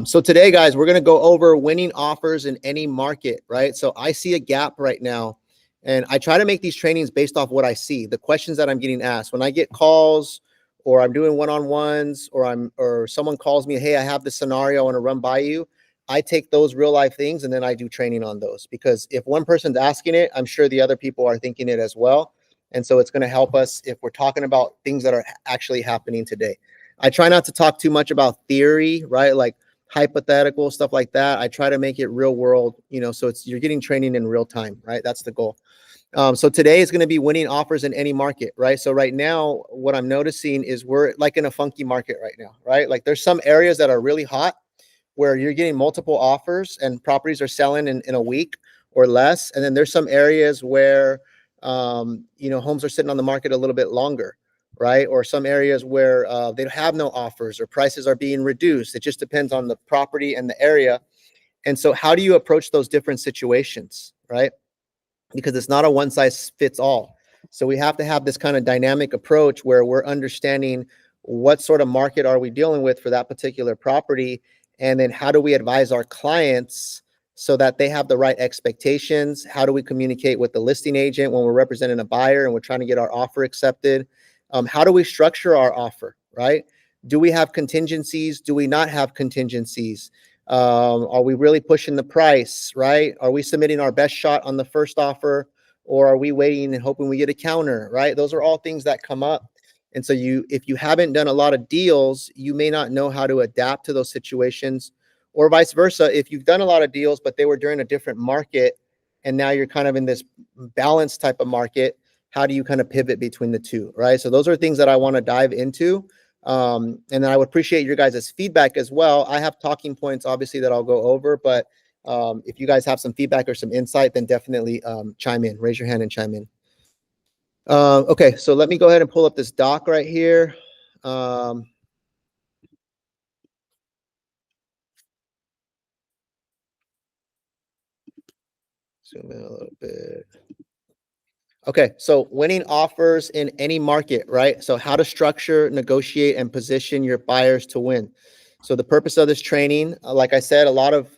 So today, guys, we're going to go over winning offers in any market, right? So I see a gap right now, and I try to make these trainings based off what I see, the questions that I'm getting asked. When I get calls or I'm doing one-on-ones or someone calls me, hey, I have this scenario I want to run by you. I take those real life things and then I do training on those, because if one person's asking it, I'm sure the other people are thinking it as well. And so it's going to help us if we're talking about things that are actually happening today. I try not to talk too much about theory, right? Like hypothetical stuff like that. I try to make it real world, so you're getting training in real time, right? That's the goal. So today is going to be winning offers in any market, right? So right now, what I'm noticing is we're like in a funky market right now, right? Like there's some areas that are really hot where you're getting multiple offers and properties are selling in a week or less. And then there's some areas where, homes are sitting on the market a little bit longer, right? Or some areas where they have no offers or prices are being reduced. It just depends on the property and the area. And so how do you approach those different situations, right? Because it's not a one size fits all. So we have to have this kind of dynamic approach where we're understanding what sort of market are we dealing with for that particular property, and then how do we advise our clients so that they have the right expectations? How do we communicate with the listing agent when we're representing a buyer and we're trying to get our offer accepted? How do we structure our offer, right? Do we have contingencies? Do we not have contingencies? Are we really pushing the price, right? Are we submitting our best shot on the first offer, or are we waiting and hoping we get a counter, right? Those are all things that come up. And so if you haven't done a lot of deals, you may not know how to adapt to those situations, or vice versa. If you've done a lot of deals, but they were during a different market, and now you're kind of in this balanced type of market, how do you kind of pivot between the two, right? So those are things that I want to dive into. And I would appreciate your guys' feedback as well. I have talking points, obviously, that I'll go over, but if you guys have some feedback or some insight, then definitely chime in, raise your hand and chime in. Okay, so let me go ahead and pull up this doc right here. Zoom in a little bit. Okay, so winning offers in any market, right? So how to structure, negotiate, and position your buyers to win. So the purpose of this training, like I said, a lot of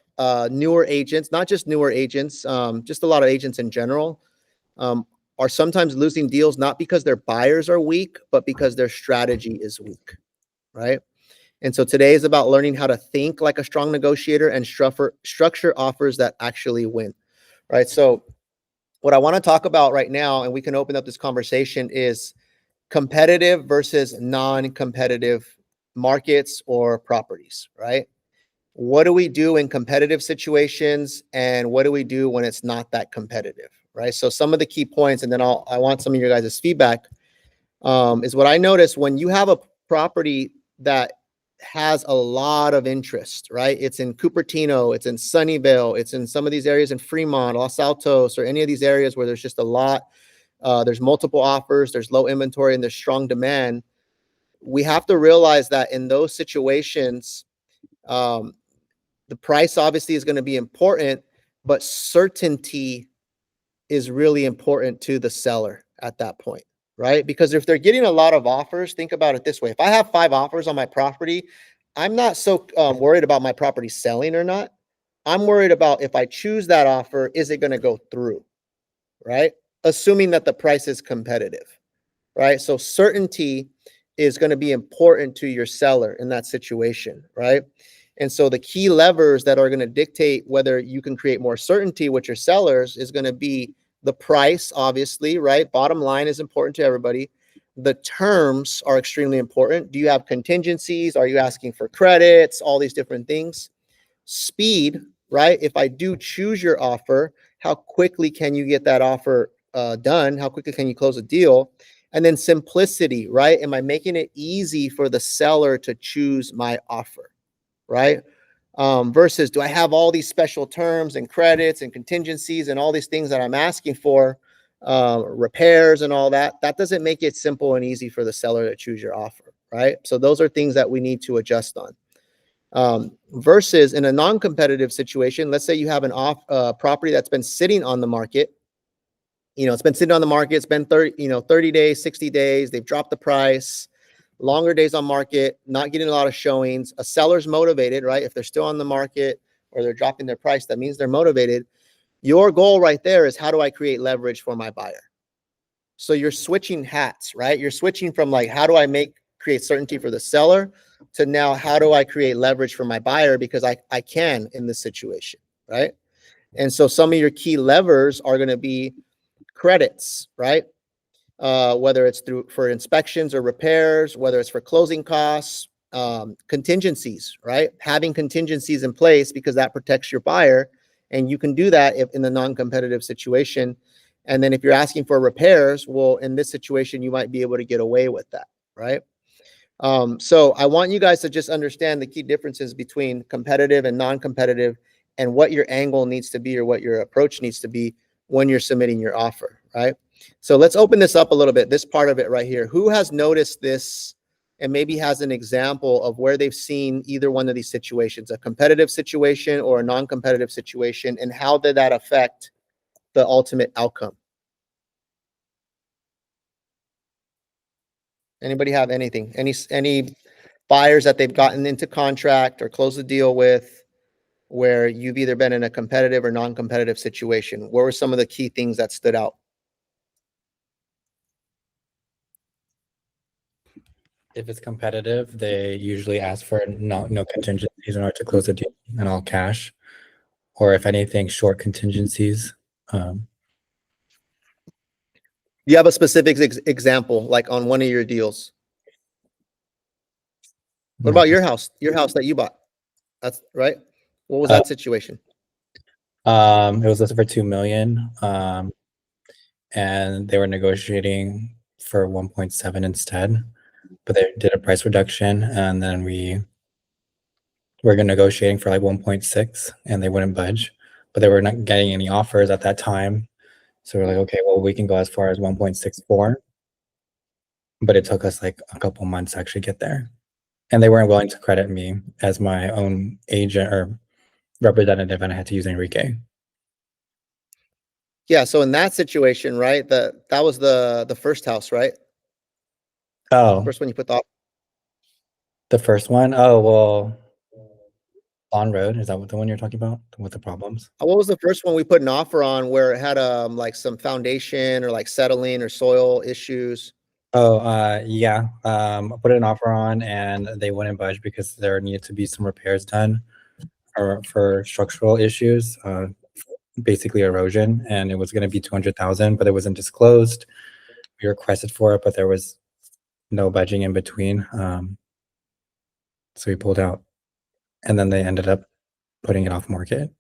newer agents, not just newer agents, just a lot of agents in general, are sometimes losing deals, not because their buyers are weak, but because their strategy is weak, right? And so today is about learning how to think like a strong negotiator and structure offers that actually win, right? So what I want to talk about right now, and we can open up this conversation, is competitive versus non-competitive markets or properties, right? What do we do in competitive situations, and what do we do when it's not that competitive, right? So some of the key points, and then I want some of your guys' feedback, is what I noticed when you have a property that has a lot of interest, right? It's in Cupertino, it's in Sunnyvale, it's in some of these areas in Fremont, Los Altos, or any of these areas where there's just a lot, there's multiple offers, there's low inventory, and there's strong demand. We have to realize that in those situations, the price obviously is going to be important, but certainty is really important to the seller at that point, right? Because if they're getting a lot of offers, think about it this way. If I have 5 offers on my property, I'm not so worried about my property selling or not. I'm worried about, if I choose that offer, is it going to go through, right? Assuming that the price is competitive, right? So certainty is going to be important to your seller in that situation, right? And so the key levers that are going to dictate whether you can create more certainty with your sellers is going to be the price, obviously, right? Bottom line is important to everybody. The terms are extremely important. Do you have contingencies? Are you asking for credits? All these different things. Speed, right? If I do choose your offer, how quickly can you get that offer done? How quickly can you close a deal? And then simplicity, right? Am I making it easy for the seller to choose my offer, right? Versus, do I have all these special terms and credits and contingencies and all these things that I'm asking for, repairs and all that? That doesn't make it simple and easy for the seller to choose your offer, right? So those are things that we need to adjust on. Versus in a non-competitive situation, let's say you have an property that's been sitting on the market. It's been sitting on the market. It's been 30 days, 60 days. They've dropped the price. longer days on market, not getting a lot of showings. A seller's motivated, right? If they're still on the market or they're dropping their price, that means they're motivated. Your goal right there is, how do I create leverage for my buyer? So you're switching hats, right? You're switching from like, how do I create certainty for the seller, to now, how do I create leverage for my buyer? Because I can in this situation, right? And so some of your key levers are going to be credits, right? Whether it's for inspections or repairs, whether it's for closing costs, contingencies, right? Having contingencies in place, because that protects your buyer, and you can do that if in the non-competitive situation. And then if you're asking for repairs, well, in this situation, you might be able to get away with that, right? So I want you guys to just understand the key differences between competitive and non-competitive, and what your angle needs to be, or what your approach needs to be when you're submitting your offer, right? So let's open this up a little bit, this part of it right here. Who has noticed this and maybe has an example of where they've seen either one of these situations, a competitive situation or a non-competitive situation, and how did that affect the ultimate outcome? Anybody have anything? Any buyers that they've gotten into contract or closed the deal with, where you've either been in a competitive or non-competitive situation? What were some of the key things that stood out? If it's competitive, they usually ask for no contingencies in order to close the deal, and all cash, or if anything, short contingencies. Do you have a specific example, like on one of your deals? What about your house? Your house that you bought? That's right. What was that situation? It was listed for 2 million, and they were negotiating for 1.7 instead, but they did a price reduction, and then we were negotiating for like 1.6, and they wouldn't budge, but they were not getting any offers at that time. So we're like, okay, well, we can go as far as 1.64, but it took us like a couple months to actually get there. And they weren't willing to credit me as my own agent or representative, and I had to use Enrique. Yeah. So in that situation, right, that was the first house, right? Oh, First one you put the first one? Oh, well, on road, is that what the one you're talking about with the problems? what was the first one we put an offer on, where it had like some foundation or like settling or soil issues? Oh, yeah. I put an offer on, and they wouldn't budge because there needed to be some repairs done for structural issues, basically erosion, and it was going to be 200,000, but it wasn't disclosed. We requested for it, but there was no budging in between. So we pulled out, and then they ended up putting it off market.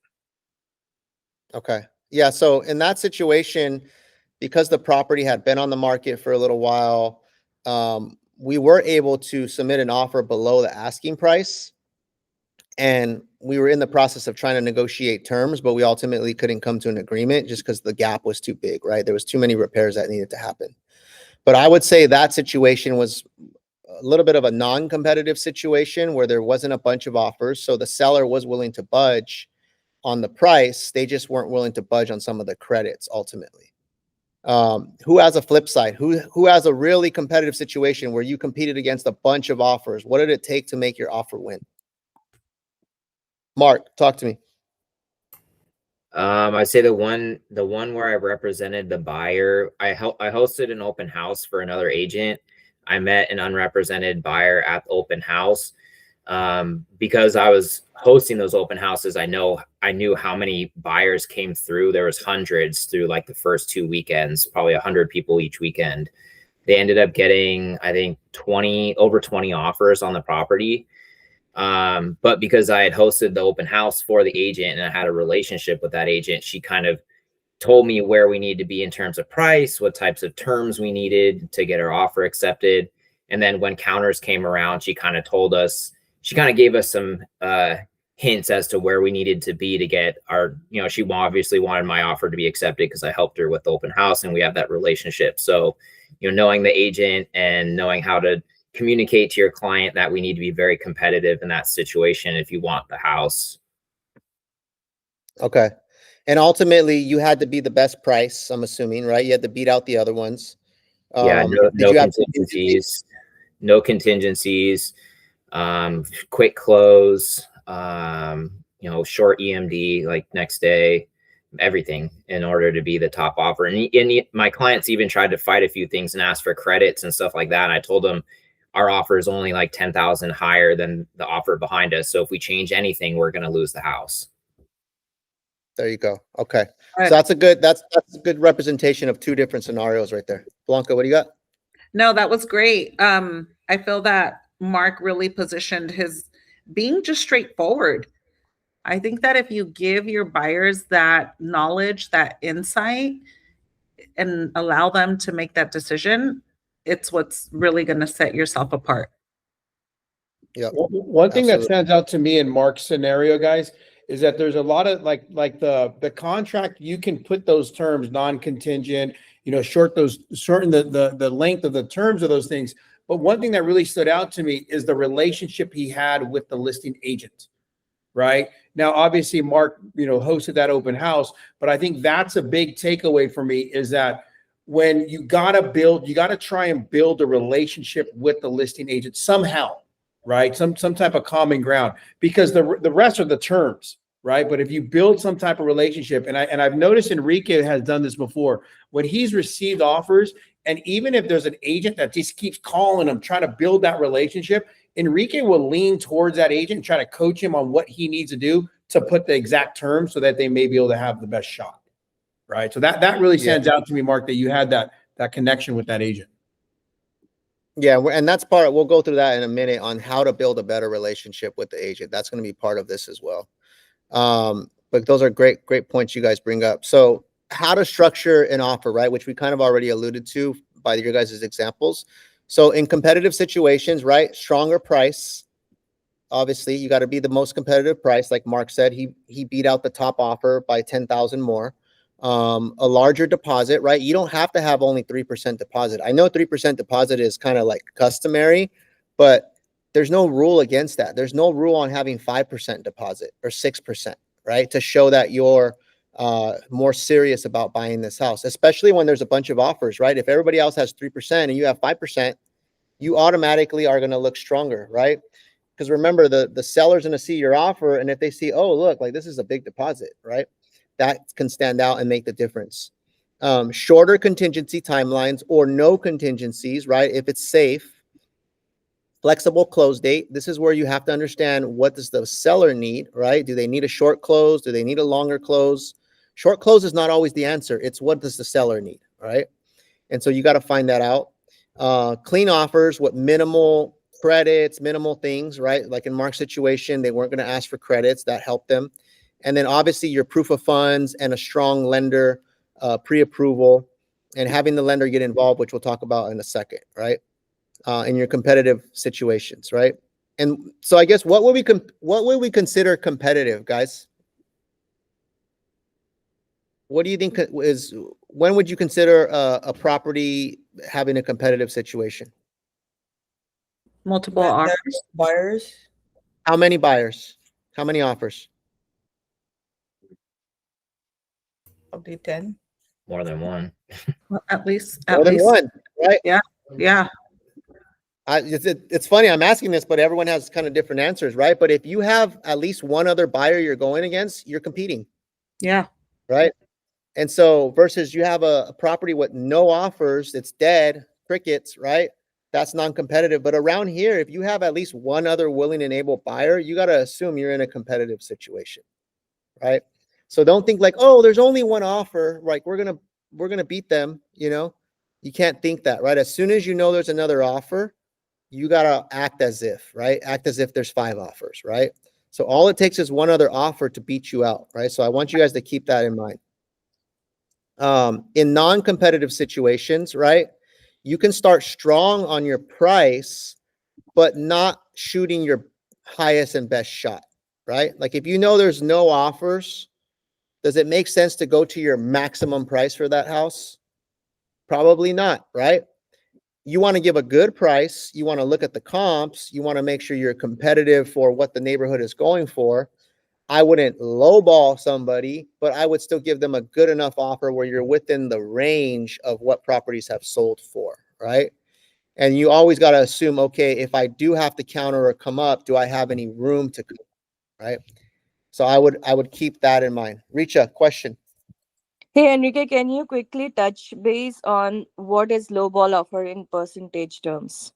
Okay. Yeah. So in that situation, because the property had been on the market for a little while, we were able to submit an offer below the asking price. And we were in the process of trying to negotiate terms, but we ultimately couldn't come to an agreement just because the gap was too big, right? There was too many repairs that needed to happen. But I would say that situation was a little bit of a non-competitive situation, where there wasn't a bunch of offers. So the seller was willing to budge on the price. They just weren't willing to budge on some of the credits ultimately. Who has a flip side? Who has a really competitive situation where you competed against a bunch of offers? What did it take to make your offer win? Mark, talk to me. I'd say the one where I represented the buyer, I hosted an open house for another agent. I met an unrepresented buyer at the open house. Because I was hosting those open houses, I knew how many buyers came through. There was hundreds through like the first 2 weekends, probably 100 people each weekend. They ended up getting, I think, over 20 offers on the property. But because I had hosted the open house for the agent and I had a relationship with that agent, she kind of told me where we need to be in terms of price, what types of terms we needed to get our offer accepted. And then when counters came around, she kind of gave us some hints as to where we needed to be to get our, she obviously wanted my offer to be accepted because I helped her with the open house and we have that relationship. So, knowing the agent and knowing how to communicate to your client that we need to be very competitive in that situation if you want the house. Okay. And ultimately you had to be the best price, I'm assuming, right? You had to beat out the other ones. Yeah, no Did you have contingencies. no contingencies, quick close, short EMD, like next day, everything in order to be the top offer. And my clients even tried to fight a few things and ask for credits and stuff like that. And I told them our offer is only like 10,000 higher than the offer behind us. So if we change anything, we're going to lose the house. There you go. Okay. So that's a good representation of two different scenarios right there. Blanca, what do you got? No, that was great. I feel that Mark really positioned his being just straightforward. I think that if you give your buyers that knowledge, that insight, and allow them to make that decision, it's what's really going to set yourself apart. Yeah. One thing that Absolutely. stands out to me in Mark's scenario, guys, is that there's a lot of like the contract, you can put those terms non-contingent, shorten the length of the terms of those things. But one thing that really stood out to me is the relationship he had with the listing agent. Right now, obviously, Mark, hosted that open house, but I think that's a big takeaway for me is that when you got to try and build a relationship with the listing agent somehow, right? Some type of common ground, because the rest are the terms, right? But if you build some type of relationship, and I've noticed Enrique has done this before, when he's received offers, and even if there's an agent that just keeps calling him, trying to build that relationship, Enrique will lean towards that agent and try to coach him on what he needs to do to put the exact terms so that they may be able to have the best shot, right? So that really stands out to me, Mark, that you had that connection with that agent. Yeah, and that's part. We'll go through that in a minute on how to build a better relationship with the agent. That's going to be part of this as well. But those are great points you guys bring up. So how to structure an offer, right? Which we kind of already alluded to by your guys' examples. So in competitive situations, right? Stronger price. Obviously, you got to be the most competitive price. Like Mark said, he beat out the top offer by 10,000 more. A larger deposit, right? You don't have to have only 3% deposit. I know 3% deposit is kind of like customary, but there's no rule against that. There's no rule on having 5% deposit or 6%, right? To show that you're more serious about buying this house, especially when there's a bunch of offers, right? If everybody else has 3% and you have 5%, you automatically are going to look stronger, right? Because remember, the seller's going to see your offer, and if they see, oh, look, like this is a big deposit, right? That can stand out and make the difference. Shorter contingency timelines or no contingencies, right? If it's safe. Flexible close date. This is where you have to understand, what does the seller need, right? Do they need a short close? Do they need a longer close? Short close is not always the answer. It's what does the seller need, right? And so you got to find that out. Clean offers with minimal credits, minimal things, right? Like in Mark's situation, they weren't going to ask for credits. That helped them. And then obviously your proof of funds and a strong lender pre-approval, and having the lender get involved, which we'll talk about in a second, right? In your competitive situations, right? And so I guess what would we consider competitive, guys? What do you think when would you consider a property having a competitive situation? Multiple offers. Buyers. How many buyers? How many offers? Probably 10. More than one. Well, at least More than one, right? Yeah. It's funny I'm asking this, but everyone has kind of different answers, right? But if you have at least one other buyer you're going against, you're competing. Yeah. Right. And so versus you have a property with no offers, it's dead, crickets, right? That's non-competitive. But around here, if you have at least one other willing and able buyer, you got to assume you're in a competitive situation, right? So don't think like, oh, there's only one offer, like we're gonna beat them. You can't think that, right? As soon as you know there's another offer, you gotta act as if, right? Act as if there's 5 offers, right? So all it takes is one other offer to beat you out, right? So I want you guys to keep that in mind. In non-competitive situations, right? You can start strong on your price, but not shooting your highest and best shot, right? Like if you know there's no offers, does it make sense to go to your maximum price for that house? Probably not, right? You want to give a good price. You want to look at the comps. You want to make sure you're competitive for what the neighborhood is going for. I wouldn't lowball somebody, but I would still give them a good enough offer where you're within the range of what properties have sold for, right? And you always got to assume, okay, if I do have to counter or come up, do I have any room to come, right? So I would keep that in mind. Richa, question. Hey Enrique, can you quickly touch base on what is lowball offer in percentage terms?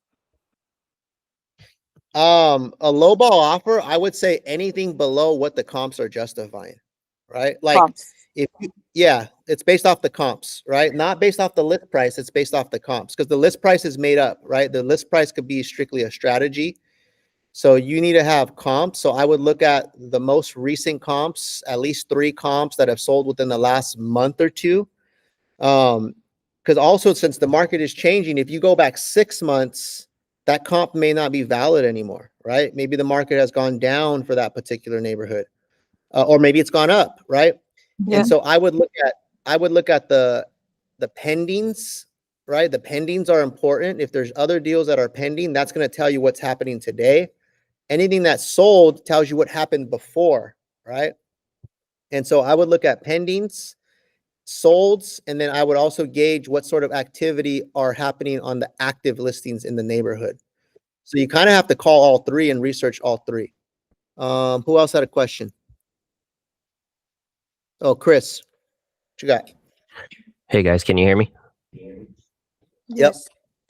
A low ball offer, I would say anything below what the comps are justifying, right? Like Comps. yeah, it's based off the comps, right? Not based off the list price, it's based off the comps because the list price is made up, right? The list price could be strictly a strategy. So you need to have comps. So I would look at the most recent comps, at least 3 comps that have sold within the last month or 2. Because also since the market is changing, if you go back 6 months, that comp may not be valid anymore, right? Maybe the market has gone down for that particular neighborhood, or maybe it's gone up, right? Yeah. And so I would look at the pendings, right? The pendings are important. If there's other deals that are pending, that's going to tell you what's happening today. Anything that's sold tells you what happened before, right? And so I would look at pendings, solds, and then I would also gauge what sort of activity are happening on the active listings in the neighborhood. So you kind of have to call all 3 and research all 3. Who else had a question? Oh, Chris, what you got? Hey guys, can you hear me? Yep.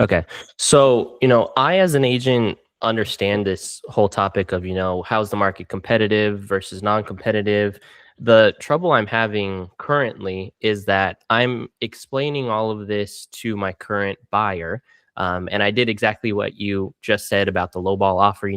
Okay. So, I as an agent understand this whole topic of, how's the market competitive versus non-competitive. The trouble I'm having currently is that I'm explaining all of this to my current buyer. And I did exactly what you just said about the lowball offer.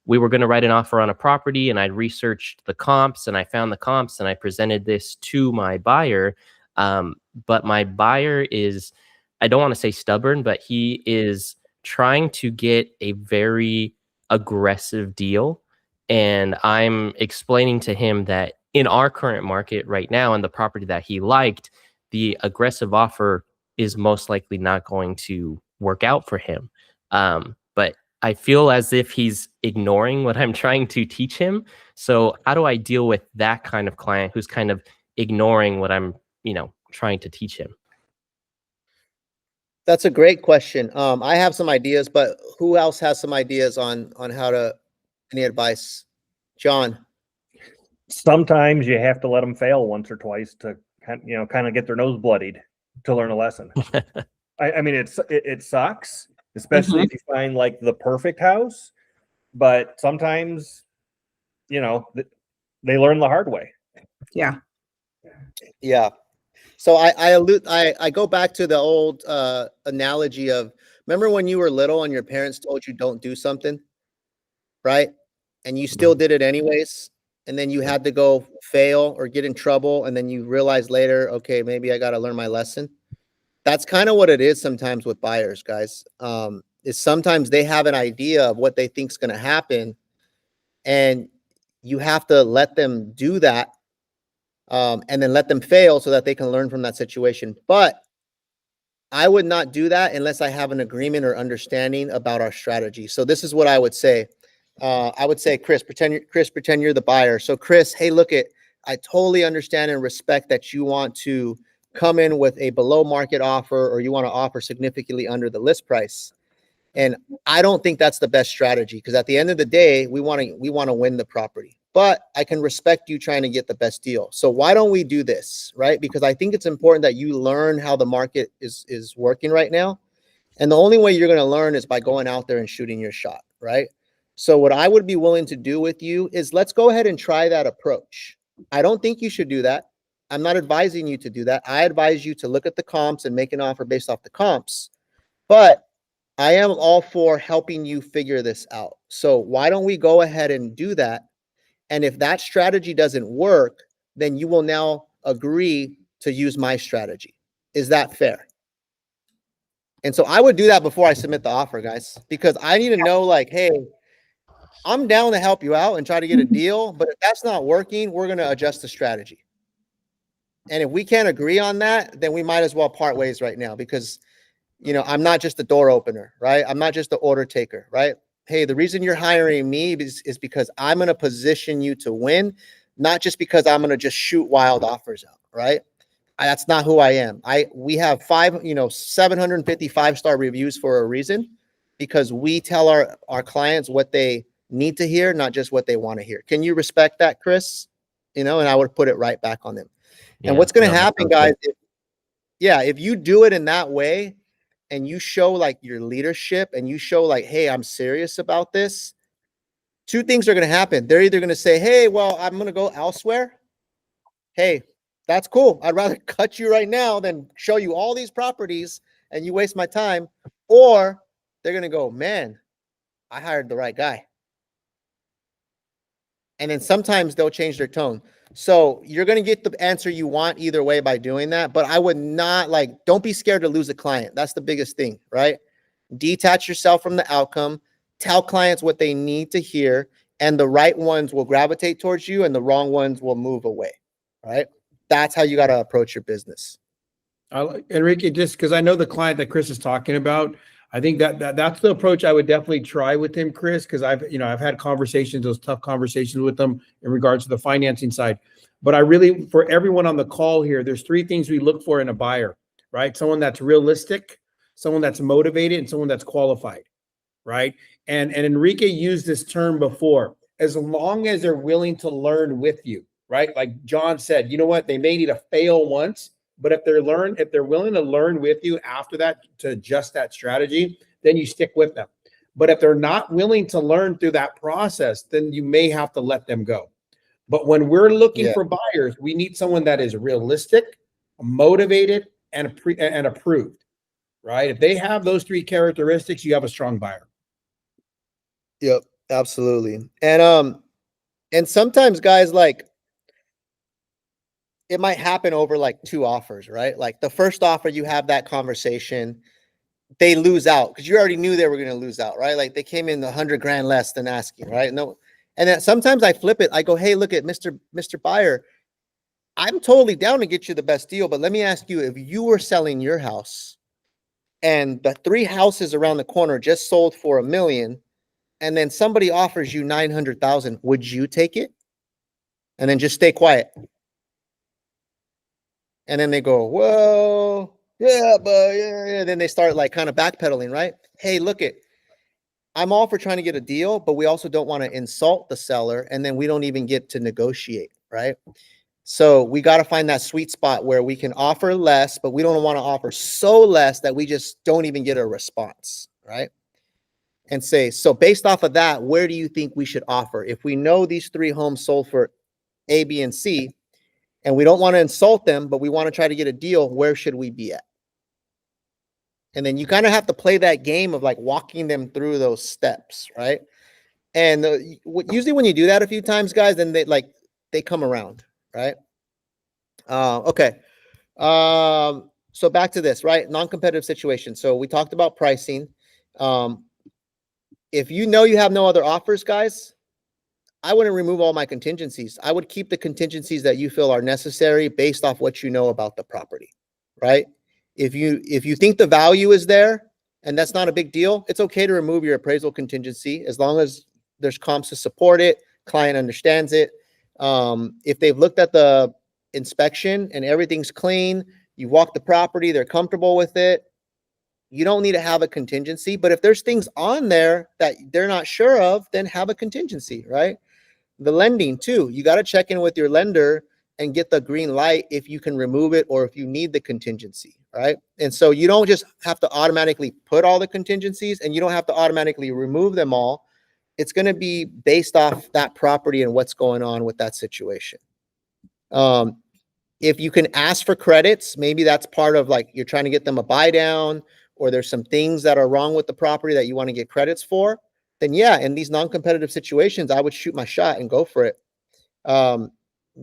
We were going to write an offer on a property and I researched the comps and I found the comps and I presented this to my buyer. But my buyer is, I don't want to say stubborn, but he is trying to get a very aggressive deal. And I'm explaining to him that in our current market right now, and the property that he liked, the aggressive offer is most likely not going to work out for him. But I feel as if he's ignoring what I'm trying to teach him. So how do I deal with that kind of client who's kind of ignoring what I'm, trying to teach him? That's a great question. I have some ideas, but who else has some ideas on how to, any advice? John. Sometimes you have to let them fail once or twice to kind of get their nose bloodied to learn a lesson. I mean, it sucks, especially if you find like the perfect house, but sometimes, they learn the hard way. Yeah. Yeah. So I go back to the old analogy of, remember when you were little and your parents told you don't do something, right? And you still did it anyways. And then you had to go fail or get in trouble. And then you realize later, okay, maybe I got to learn my lesson. That's kind of what it is sometimes with buyers, guys. Is sometimes they have an idea of what they think is going to happen. And you have to let them do that. And then let them fail so that they can learn from that situation. But I would not do that unless I have an agreement or understanding about our strategy. So this is what I would say. I would say, Chris, pretend you're the buyer. So Chris, hey, I totally understand and respect that you want to come in with a below market offer or you want to offer significantly under the list price. And I don't think that's the best strategy because at the end of the day, we want to win the property. But I can respect you trying to get the best deal. So why don't we do this, right? Because I think it's important that you learn how the market is working right now. And the only way you're going to learn is by going out there and shooting your shot, right? So what I would be willing to do with you is let's go ahead and try that approach. I don't think you should do that. I'm not advising you to do that. I advise you to look at the comps and make an offer based off the comps. But I am all for helping you figure this out. So why don't we go ahead and do that? And if that strategy doesn't work, then you will now agree to use my strategy. Is that fair? And so I would do that before I submit the offer, guys, because I need to know like, hey, I'm down to help you out and try to get a deal, but if that's not working, we're going to adjust the strategy. And if we can't agree on that, then we might as well part ways right now because, I'm not just the door opener, right? I'm not just the order taker, right? Hey, the reason you're hiring me is because I'm going to position you to win, not just because I'm going to just shoot wild offers out, right? That's not who I am. We have 750 5-star reviews for a reason, because we tell our clients what they need to hear, not just what they want to hear. Can you respect that, Chris? And I would put it right back on them. And what's going to happen, guys, if you do it in that way and you show like your leadership and you show like, hey, I'm serious about this, two things are going to happen. They're either going to say, hey, well, I'm going to go elsewhere. Hey, that's cool. I'd rather cut you right now than show you all these properties and you waste my time. Or they're going to go, man, I hired the right guy. And then sometimes they'll change their tone. So you're going to get the answer you want either way by doing that. But I would not don't be scared to lose a client. That's the biggest thing, right? Detach yourself from the outcome. Tell clients what they need to hear. And the right ones will gravitate towards you and the wrong ones will move away, right? That's how you got to approach your business. Enrique, just because I know the client that Chris is talking about, I think that's the approach I would definitely try with him, Chris, because I've had conversations, those tough conversations with them in regards to the financing side. But for everyone on the call here, there's 3 things we look for in a buyer, right? Someone that's realistic, someone that's motivated, and someone that's qualified, right? And Enrique used this term before, as long as they're willing to learn with you, right? Like John said, you know what? They may need to fail once, but if they're willing to learn with you after that to adjust that strategy, then you stick with them. But if they're not willing to learn through that process, then you may have to let them go. But when we're looking for buyers, we need someone that is realistic, motivated, and approved, right? If they have those 3 characteristics, you have a strong buyer. Yep, absolutely. And sometimes guys, it might happen over 2 offers, right? Like the first offer, you have that conversation, they lose out because you already knew they were going to lose out, right? Like they came in 100 grand less than asking, right? No. And then sometimes I flip it. I go, hey, look at Mr. Buyer. I'm totally down to get you the best deal, but let me ask you, if you were selling your house and the 3 houses around the corner just sold for $1 million, and then somebody offers you 900,000, would you take it? And then just stay quiet. And then they go, well, yeah, but yeah. Then they start kind of backpedaling, right? Hey, I'm all for trying to get a deal, but we also don't want to insult the seller. And then we don't even get to negotiate, right? So we got to find that sweet spot where we can offer less, but we don't want to offer so less that we just don't even get a response, right? And say, so based off of that, where do you think we should offer? If we know these 3 homes sold for A, B, and C, and we don't want to insult them, but we want to try to get a deal, where should we be at? And then you kind of have to play that game of walking them through those steps, right? And usually when you do that a few times, guys, then they come around, right? Okay. So back to this, right? Non-competitive situation. So we talked about pricing. If you know you have no other offers, guys, I wouldn't remove all my contingencies. I would keep the contingencies that you feel are necessary based off what you know about the property, right? If you think the value is there and that's not a big deal, it's okay to remove your appraisal contingency as long as there's comps to support it, client understands it. If they've looked at the inspection and everything's clean, you walk the property, they're comfortable with it, you don't need to have a contingency. But if there's things on there that they're not sure of, then have a contingency, right? The lending too, you got to check in with your lender and get the green light if you can remove it or if you need the contingency, right? And so you don't just have to automatically put all the contingencies and you don't have to automatically remove them all. It's going to be based off that property and what's going on with that situation. If you can ask for credits, maybe that's part of you're trying to get them a buy down, or there's some things that are wrong with the property that you want to get credits for, then yeah, in these non-competitive situations, I would shoot my shot and go for it.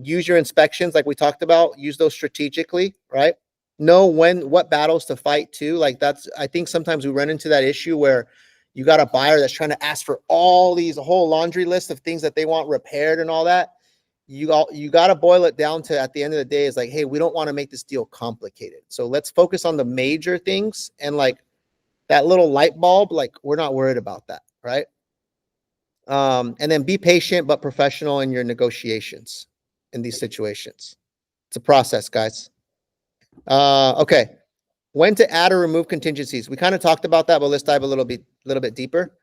Use your inspections like we talked about, use those strategically, right? Know what battles to fight too. I think sometimes we run into that issue where you got a buyer that's trying to ask for a whole laundry list of things that they want repaired and all that. You got to boil it down to, at the end of the day, is hey, we don't want to make this deal complicated. So let's focus on the major things, and that little light bulb, we're not worried about that, right? And then be patient but professional in your negotiations in these situations. It's a process, guys. Okay. When to add or remove contingencies. We kind of talked about that, but let's dive a little bit deeper.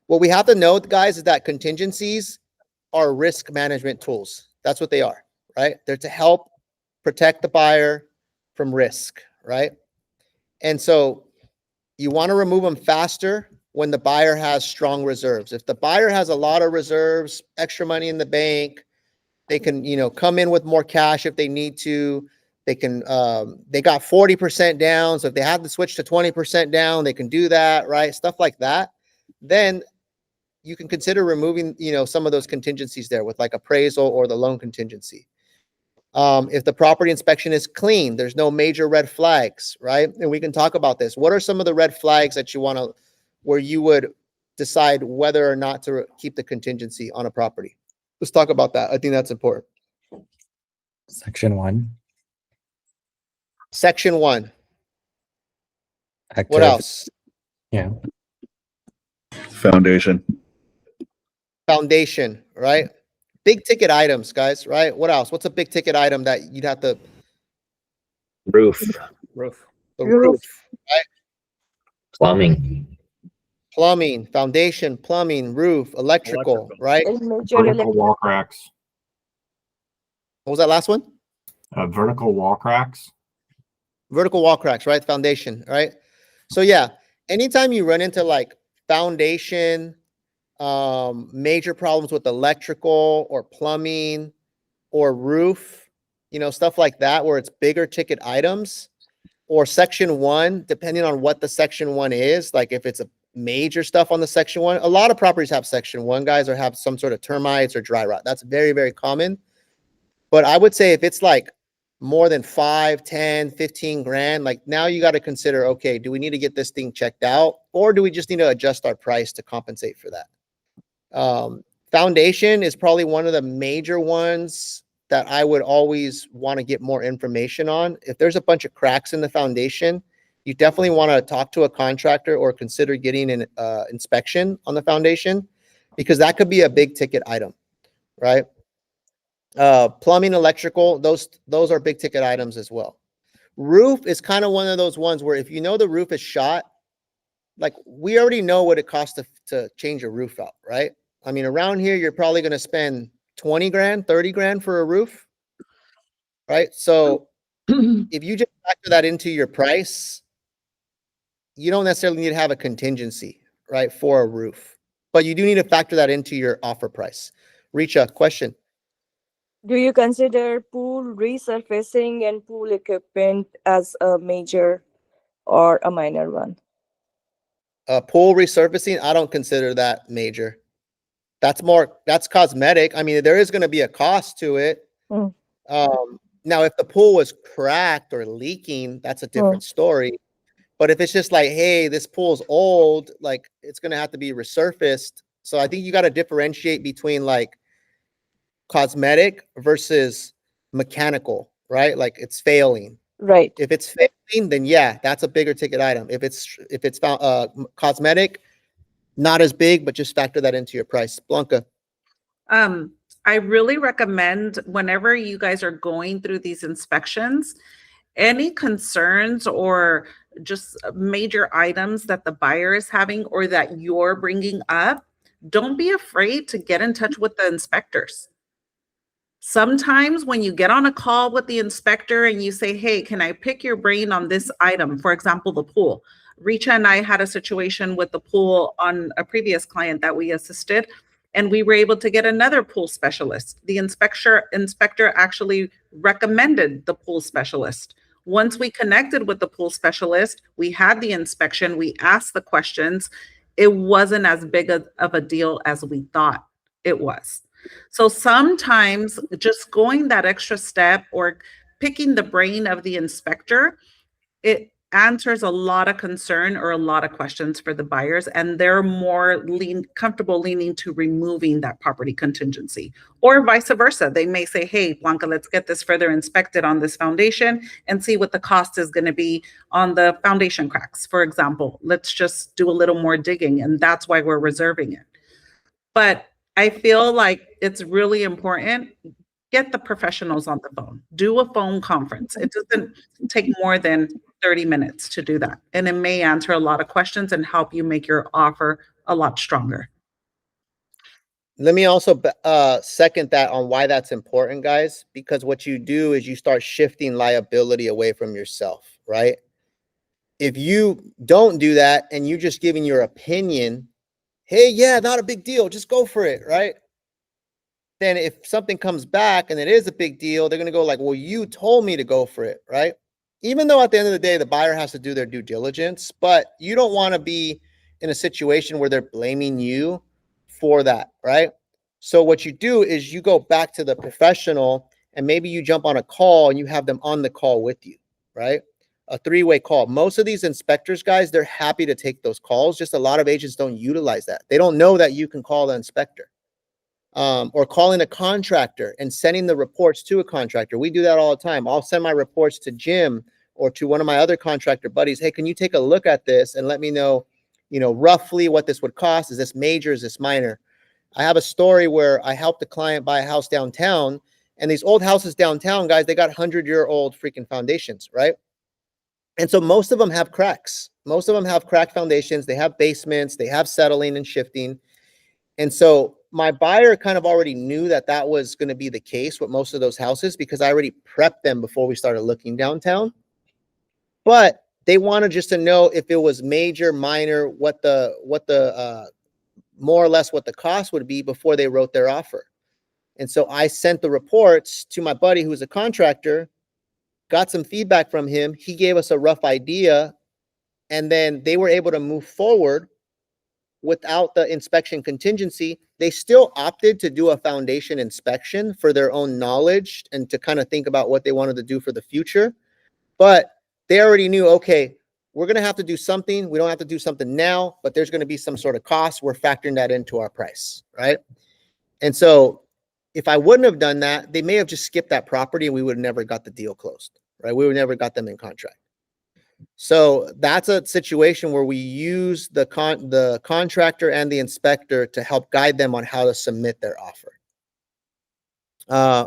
What we have to know, guys, is that contingencies are risk management tools. That's what they are, right? They're to help protect the buyer from risk, right? And so you want to remove them faster when the buyer has strong reserves. If the buyer has a lot of reserves, extra money in the bank, they can, come in with more cash if they need to. They can, they got 40% down. So if they have to switch to 20% down, they can do that, right? Stuff like that. Then you can consider removing, some of those contingencies there with like appraisal or the loan contingency. If the property inspection is clean, there's no major red flags, right? And we can talk about this. What are some of the red flags that you want to, where you would decide whether or not to keep the contingency on a property? Let's talk about that. I think that's important. Section 1. Section 1. Active, What else? Yeah. Foundation. Foundation, right? Big ticket items, guys, right? What else? What's a big ticket item that you'd have to? Roof, The Roof. roof, right? plumbing, Foundation, plumbing, roof, electrical, right? And major Vertical electric. wall cracks. What was that last one? Vertical wall cracks. Vertical wall cracks, right? Foundation, right? So yeah, anytime you run into like foundation, major problems with electrical or plumbing or roof, stuff like that, where it's bigger ticket items, or section 1, depending on what the section 1 is, like if it's a major stuff on the section 1, a lot of properties have section 1, guys, or have some sort of termites or dry rot. That's very, very common. But I would say if it's like more than 5, 10, 15 grand, like now you got to consider, okay, do we need to get this thing checked out, or do we just need to adjust our price to compensate for that? Foundation is probably one of the major ones that I would always want to get more information on. If there's a bunch of cracks in the foundation, you definitely want to talk to a contractor or consider getting an inspection on the foundation, because that could be a big ticket item, right? Plumbing, electrical, those are big ticket items as well. Roof is kind of one of those ones where if the roof is shot, like we already know what it costs to change a roof out, right? I mean, around here, you're probably going to spend 20 grand, 30 grand for a roof, right? So if you just factor that into your price, you don't necessarily need to have a contingency, right, for a roof, but you do need to factor that into your offer price. Richa, question. Do you consider pool resurfacing and pool equipment as a major or a minor one? Pool resurfacing, I don't consider that major. That's cosmetic. I mean, there is going to be a cost to it. Mm. Now, if the pool was cracked or leaking, that's a different story. But if it's just like, hey, this pool's old, like it's going to have to be resurfaced. So I think you got to differentiate between like cosmetic versus mechanical, right? Like it's failing. Right. If it's failing, then yeah, that's a bigger ticket item. If it's cosmetic, not as big, but just factor that into your price. Blanca. I really recommend whenever you guys are going through these inspections, any concerns or just major items that the buyer is having or that you're bringing up, don't be afraid to get in touch with the inspectors. Sometimes when you get on a call with the inspector and you say, hey, can I pick your brain on this item? For example, the pool. Richa and I had a situation with the pool on a previous client that we assisted, and we were able to get another pool specialist. The inspector actually recommended the pool specialist. Once we connected with the pool specialist, we had the inspection, we asked the questions. It wasn't as big of a deal as we thought it was. So sometimes just going that extra step or picking the brain of the inspector, it answers a lot of concern or a lot of questions for the buyers, and they're more comfortable leaning to removing that property contingency, or vice versa. They may say, hey, Blanca, let's get this further inspected on this foundation and see what the cost is going to be on the foundation cracks, for example. Let's just do a little more digging, and that's why we're reserving it. But I feel like it's really important. get the professionals on the phone. Do a phone conference. It doesn't take more than 30 minutes to do that. And it may answer a lot of questions and help you make your offer a lot stronger. Let me also second that on why that's important, guys, because what you do is you start shifting liability away from yourself, right? If you don't do that and you just giving your opinion, hey, yeah, not a big deal, just go for it, right? Then if something comes back and it is a big deal, they're going to go like, well, you told me to go for it, right? Even though at the end of the day, the buyer has to do their due diligence, but you don't want to be in a situation where they're blaming you for that, right? So what you do is you go back to the professional and maybe you jump on a call and you have them on the call with you, right? A three-way call. Most of these inspectors, guys, they're happy to take those calls. Just a lot of agents don't utilize that. They don't know that you can call the inspector. Or calling a contractor and sending the reports to a contractor. We do that all the time. I'll send my reports to Jim or to one of my other contractor buddies. Hey, can you take a look at this and let me know, roughly what this would cost? Is this major? Is this minor? I have a story where I helped a client buy a house downtown, and these old houses downtown, guys, they got 100-year-old freaking foundations, right? And so most of them have cracks. Most of them have cracked foundations. They have basements. They have settling and shifting. And so my buyer kind of already knew that that was going to be the case with most of those houses because I already prepped them before we started looking downtown. But they wanted just to know if it was major, minor, what the more or less what the cost would be before they wrote their offer. And so I sent the reports to my buddy who's a contractor, got some feedback from him. He gave us a rough idea, and then they were able to move forward without the inspection contingency. They still opted to do a foundation inspection for their own knowledge and to kind of think about what they wanted to do for the future. But they already knew, okay, we're going to have to do something. We don't have to do something now, but there's going to be some sort of cost. We're factoring that into our price, right? And so if I wouldn't have done that, they may have just skipped that property and we would have never got the deal closed, right? We would never got them in contract. So that's a situation where we use the contractor and the inspector to help guide them on how to submit their offer.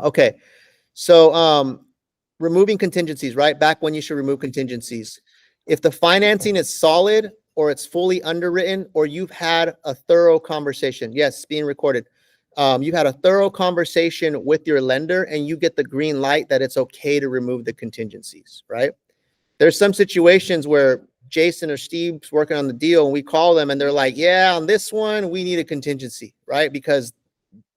Okay. So removing contingencies, right? Back when you should remove contingencies. If the financing is solid or it's fully underwritten or you've had a thorough conversation, yes, being recorded. You've had a thorough conversation with your lender and you get the green light that it's okay to remove the contingencies, right? There's some situations where Jason or Steve's working on the deal and we call them and they're like, yeah, on this one, we need a contingency, right? Because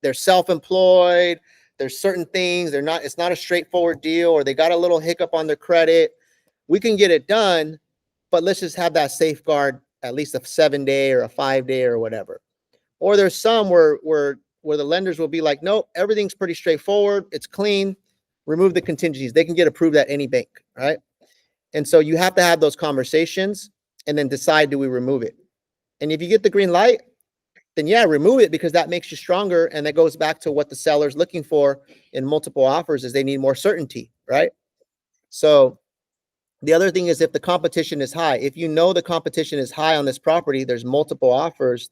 they're self-employed. There's certain things it's not a straightforward deal, or they got a little hiccup on their credit. We can get it done, but let's just have that safeguard, at least a 7-day or a 5-day or whatever. Or there's some where the lenders will be like, nope, everything's pretty straightforward. It's clean. Remove the contingencies. They can get approved at any bank, right? And so you have to have those conversations and then decide, do we remove it? And if you get the green light, then yeah, remove it because that makes you stronger. And that goes back to what the seller's looking for in multiple offers is they need more certainty, right? So the other thing is if the competition is high, if you know the competition is high on this property, there's multiple offers.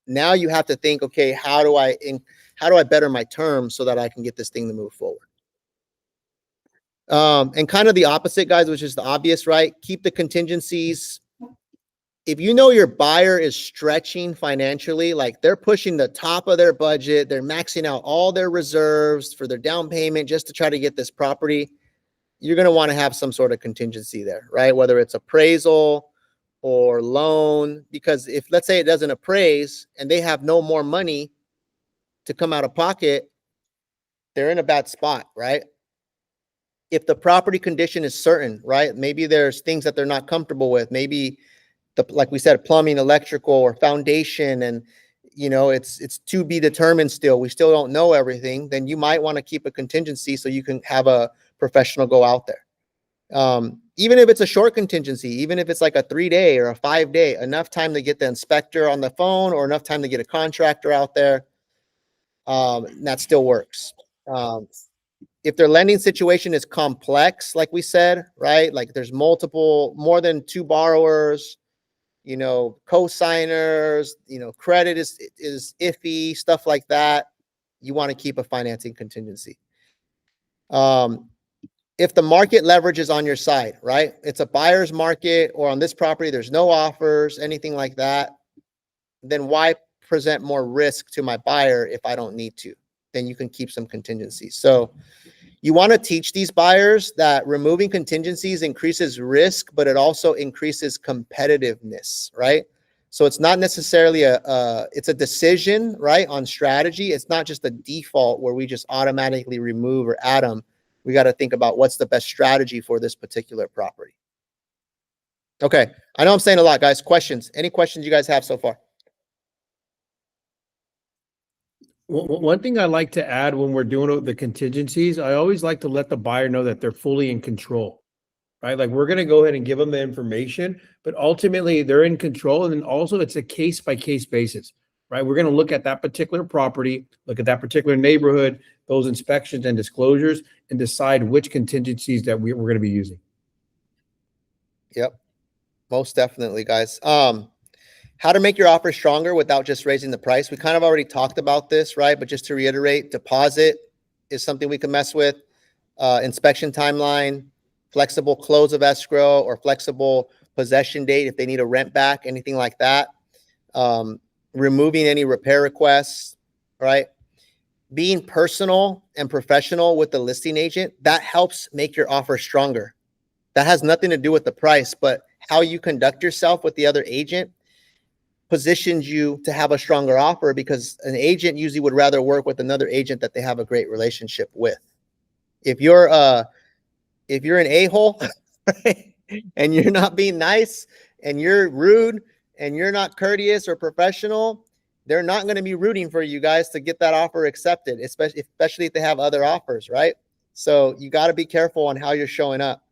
Now you have to think, okay, how do I better my terms so that I can get this thing to move forward? And kind of the opposite, guys, which is the obvious, right? Keep the contingencies. If you know your buyer is stretching financially, like they're pushing the top of their budget, they're maxing out all their reserves for their down payment just to try to get this property, you're going to want to have some sort of contingency there, right? Whether it's appraisal or loan, because if let's say it doesn't appraise and they have no more money to come out of pocket, they're in a bad spot, right? If the property condition is certain, right? Maybe there's things that they're not comfortable with. Maybe like we said, plumbing, electrical, or foundation, and it's to be determined still. We still don't know everything. Then you might want to keep a contingency so you can have a professional go out there. Even if it's a short contingency, even if it's like a 3-day or a 5-day, enough time to get the inspector on the phone or enough time to get a contractor out there. That still works. If their lending situation is complex, like we said, right? Like there's more than 2 borrowers, co-signers, credit is iffy, stuff like that. You want to keep a financing contingency. If the market leverage is on your side, right? It's a buyer's market, or on this property, there's no offers, anything like that, then why present more risk to my buyer if I don't need to? Then you can keep some contingencies. So you want to teach these buyers that removing contingencies increases risk, but it also increases competitiveness, right? So it's not necessarily it's a decision, right, on strategy. It's not just a default where we just automatically remove or add them. We got to think about what's the best strategy for this particular property. Okay, I know I'm saying a lot, guys. Questions? Any questions you guys have so far? One thing I like to add when we're doing the contingencies, I always like to let the buyer know that they're fully in control, right? Like, we're going to go ahead and give them the information, but ultimately they're in control. And then also it's a case by case basis, right? We're going to look at that particular property, look at that particular neighborhood, those inspections and disclosures, and decide which contingencies that we're going to be using. Yep, most definitely, guys. How to make your offer stronger without just raising the price. We kind of already talked about this, right? But just to reiterate, deposit is something we can mess with. Inspection timeline, flexible close of escrow, or flexible possession date if they need a rent back, anything like that. Removing any repair requests, right? Being personal and professional with the listing agent, that helps make your offer stronger. That has nothing to do with the price, but how you conduct yourself with the other agent positions you to have a stronger offer, because an agent usually would rather work with another agent that they have a great relationship with. If you're an a-hole and you're not being nice and you're rude and you're not courteous or professional, they're not going to be rooting for you guys to get that offer accepted, especially if they have other offers, right? So you got to be careful on how you're showing up.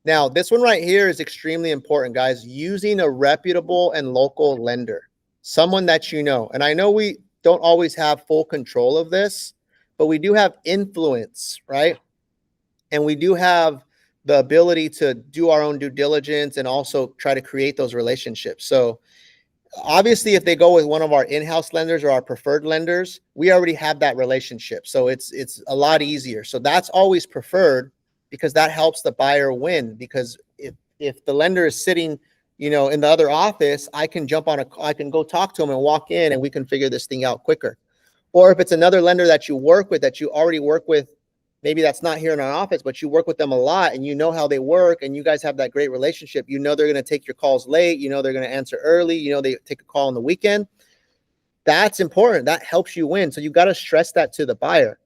Now, this one right here is extremely important, guys. Using a reputable and local lender, someone that you know. And I know we don't always have full control of this, but we do have influence, right? And we do have the ability to do our own due diligence and also try to create those relationships. So obviously, if they go with one of our in-house lenders or our preferred lenders, we already have that relationship. So it's a lot easier. So that's always preferred, because that helps the buyer win. Because if the lender is sitting, in the other office, I can go talk to them and walk in, and we can figure this thing out quicker. Or if it's another lender that you work with, that you already work with, maybe that's not here in our office, but you work with them a lot and you know how they work and you guys have that great relationship. They're going to take your calls late. They're going to answer early. They take a call on the weekend. That's important. That helps you win. So you got to stress that to the buyer.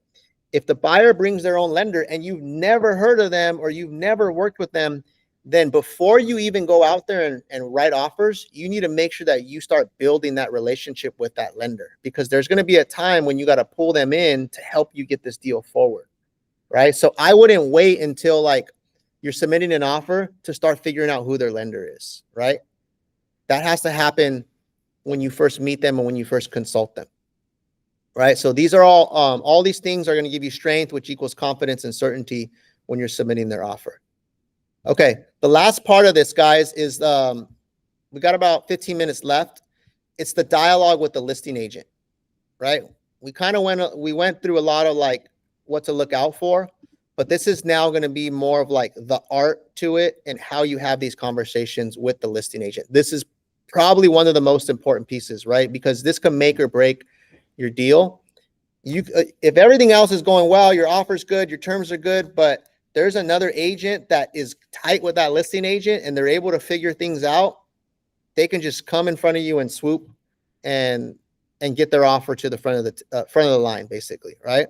If the buyer brings their own lender and you've never heard of them or you've never worked with them, then before you even go out there and write offers, you need to make sure that you start building that relationship with that lender, because there's going to be a time when you got to pull them in to help you get this deal forward, right? So I wouldn't wait until you're submitting an offer to start figuring out who their lender is, right? That has to happen when you first meet them and when you first consult them. Right. So these are all these things are going to give you strength, which equals confidence and certainty when you're submitting their offer. Okay. The last part of this, guys, is we got about 15 minutes left. It's the dialogue with the listing agent, right? We went through a lot of what to look out for, but this is now going to be more of the art to it and how you have these conversations with the listing agent. This is probably one of the most important pieces, right? Because this can make or break your deal. If everything else is going well, your offer's good, your terms are good, but there's another agent that is tight with that listing agent and they're able to figure things out, they can just come in front of you and swoop and get their offer to the front of the line, basically, right?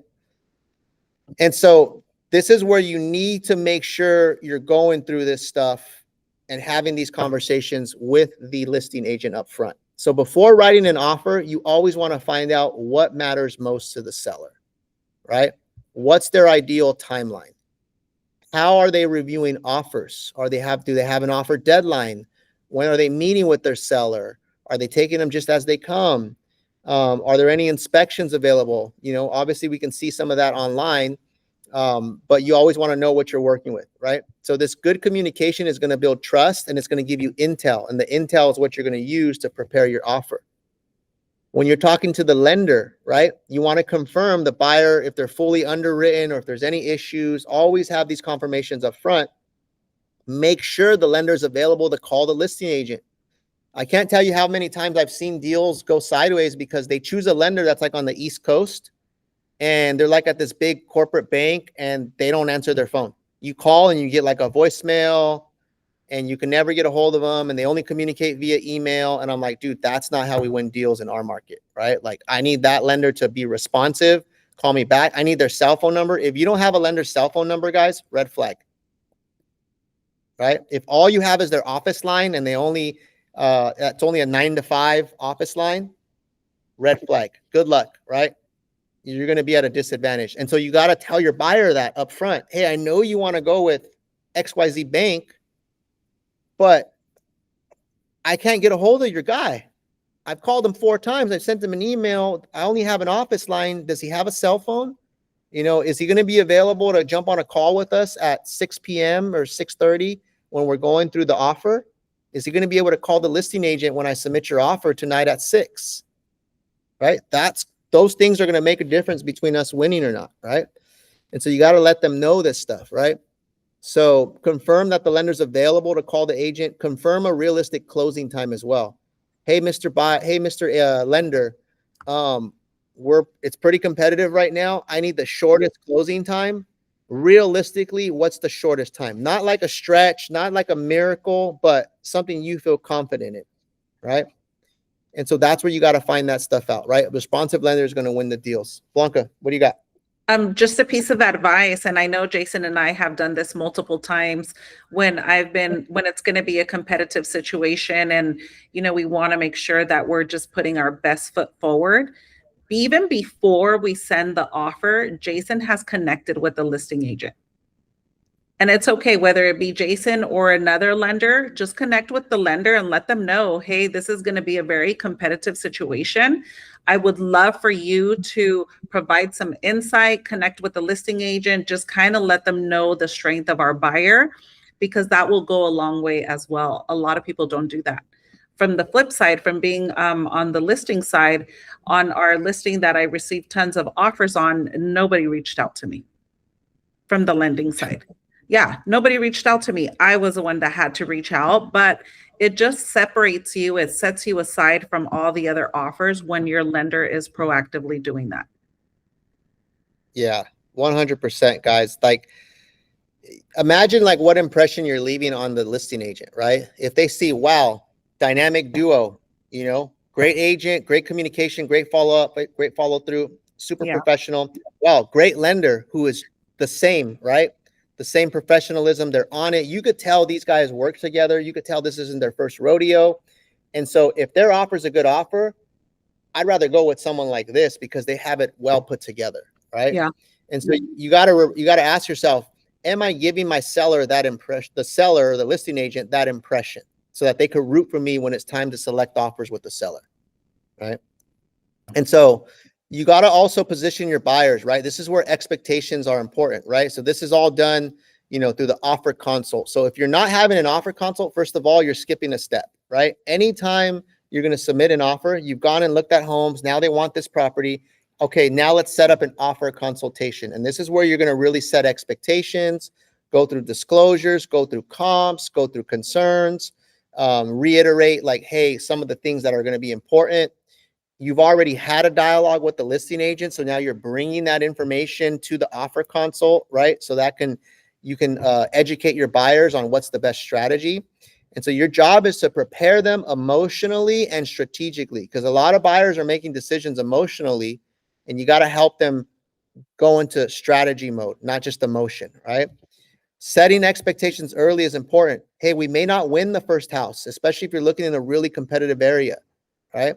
And so this is where you need to make sure you're going through this stuff and having these conversations with the listing agent up front. So before writing an offer, you always want to find out what matters most to the seller, right? What's their ideal timeline? How are they reviewing offers? Do they have an offer deadline? When are they meeting with their seller? Are they taking them just as they come? Are there any inspections available? Obviously we can see some of that online, but you always want to know what you're working with, right? So this good communication is going to build trust and it's going to give you intel, and the intel is what you're going to use to prepare your offer. When you're talking to the lender, right, you want to confirm the buyer, if they're fully underwritten or if there's any issues, always have these confirmations up front. Make sure the lender is available to call the listing agent. I can't tell you how many times I've seen deals go sideways because they choose a lender that's like on the East Coast and they're like at this big corporate bank and they don't answer their phone. You call and you get like a voicemail and you can never get a hold of them and they only communicate via email. And I'm like, dude, that's not how we win deals in our market, right? Like I need that lender to be responsive, call me back. I need their cell phone number. If you don't have a lender's cell phone number, guys, red flag, right? If all you have is their office line and they only, it's only a 9 to 5 office line, red flag, good luck, right? You're going to be at a disadvantage. And so you got to tell your buyer that up front. Hey, I know you want to go with XYZ bank, but I can't get a hold of your guy. I've called him 4 times. I've sent him an email. I only have an office line. Does he have a cell phone? You know, is he going to be available to jump on a call with us at 6 p.m. or 6:30 when we're going through the offer? Is he going to be able to call the listing agent when I submit your offer tonight at 6? Right? Those things are going to make a difference between us winning or not, right? And so you got to let them know this stuff, right? So confirm that the lender's available to call the agent. Confirm a realistic closing time as well. Hey, Mr. Lender, it's pretty competitive right now. I need the shortest closing time. Realistically, what's the shortest time? Not like a stretch, not like a miracle, but something you feel confident in, right? And so that's where you got to find that stuff out, right? A responsive lender is going to win the deals. Blanca, what do you got? Just a piece of advice, and I know Jason and I have done this multiple times when it's going to be a competitive situation and, you know, we want to make sure that we're just putting our best foot forward. Even before we send the offer, Jason has connected with the listing agent. And it's okay, whether it be Jason or another lender, just connect with the lender and let them know, hey, this is going to be a very competitive situation. I would love for you to provide some insight, connect with the listing agent, just kind of let them know the strength of our buyer, because that will go a long way as well. A lot of people don't do that. From the flip side, from being on the listing side, on our listing that I received tons of offers on, nobody reached out to me from the lending side. Yeah, nobody reached out to me. I was the one that had to reach out, but it just separates you. It sets you aside from all the other offers when your lender is proactively doing that. Yeah, 100%, guys. Like, imagine like what impression you're leaving on the listing agent, right? If they see, wow, dynamic duo, you know, great agent, great communication, great follow-up, great follow-through, super professional. Wow, great lender who is the same, right? The same professionalism, they're on it. You could tell these guys work together. You could tell this isn't their first rodeo. And so if their offer is a good offer, I'd rather go with someone like this because they have it well put together, right? Yeah. And so you gotta ask yourself, am I giving my seller that impression, the seller, the listing agent, that impression, so that they could root for me when it's time to select offers with the seller, right? And so you got to also position your buyers, right? This is where expectations are important, right? So this is all done, you know, through the offer consult. So if you're not having an offer consult, first of all, you're skipping a step, right? Anytime you're going to submit an offer, you've gone and looked at homes. Now they want this property. Okay, now let's set up an offer consultation. And this is where you're going to really set expectations, go through disclosures, go through comps, go through concerns, reiterate like, hey, some of the things that are going to be important. You've already had a dialogue with the listing agent, so now you're bringing that information to the offer consult, right? So that you can educate your buyers on what's the best strategy. And so your job is to prepare them emotionally and strategically, because a lot of buyers are making decisions emotionally, and you got to help them go into strategy mode, not just emotion, right? Setting expectations early is important. Hey, we may not win the first house, especially if you're looking in a really competitive area, right?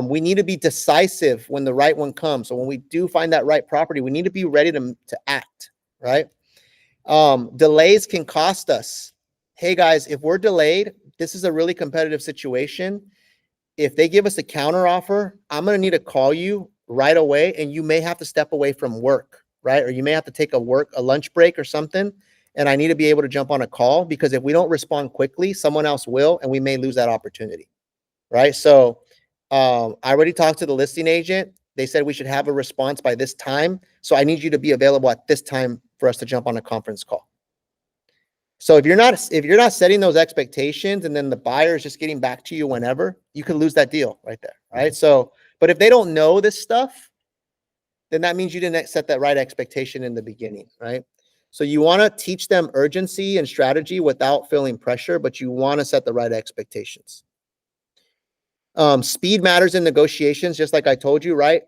We need to be decisive when the right one comes. So when we do find that right property, we need to be ready to act, right? Delays can cost us. Hey guys, if we're delayed, this is a really competitive situation. If they give us a counter offer, I'm going to need to call you right away, and you may have to step away from work, right? Or you may have to take a lunch break or something. And I need to be able to jump on a call, because if we don't respond quickly, someone else will, and we may lose that opportunity, right? So I already talked to the listing agent. They said we should have a response by this time. So I need you to be available at this time for us to jump on a conference call. So if you're not setting those expectations and then the buyer is just getting back to you whenever, you could lose that deal right there. Right. So, but if they don't know this stuff, then that means you didn't set that right expectation in the beginning. Right. So you want to teach them urgency and strategy without feeling pressure, but you want to set the right expectations. Speed matters in negotiations, just like I told you, right?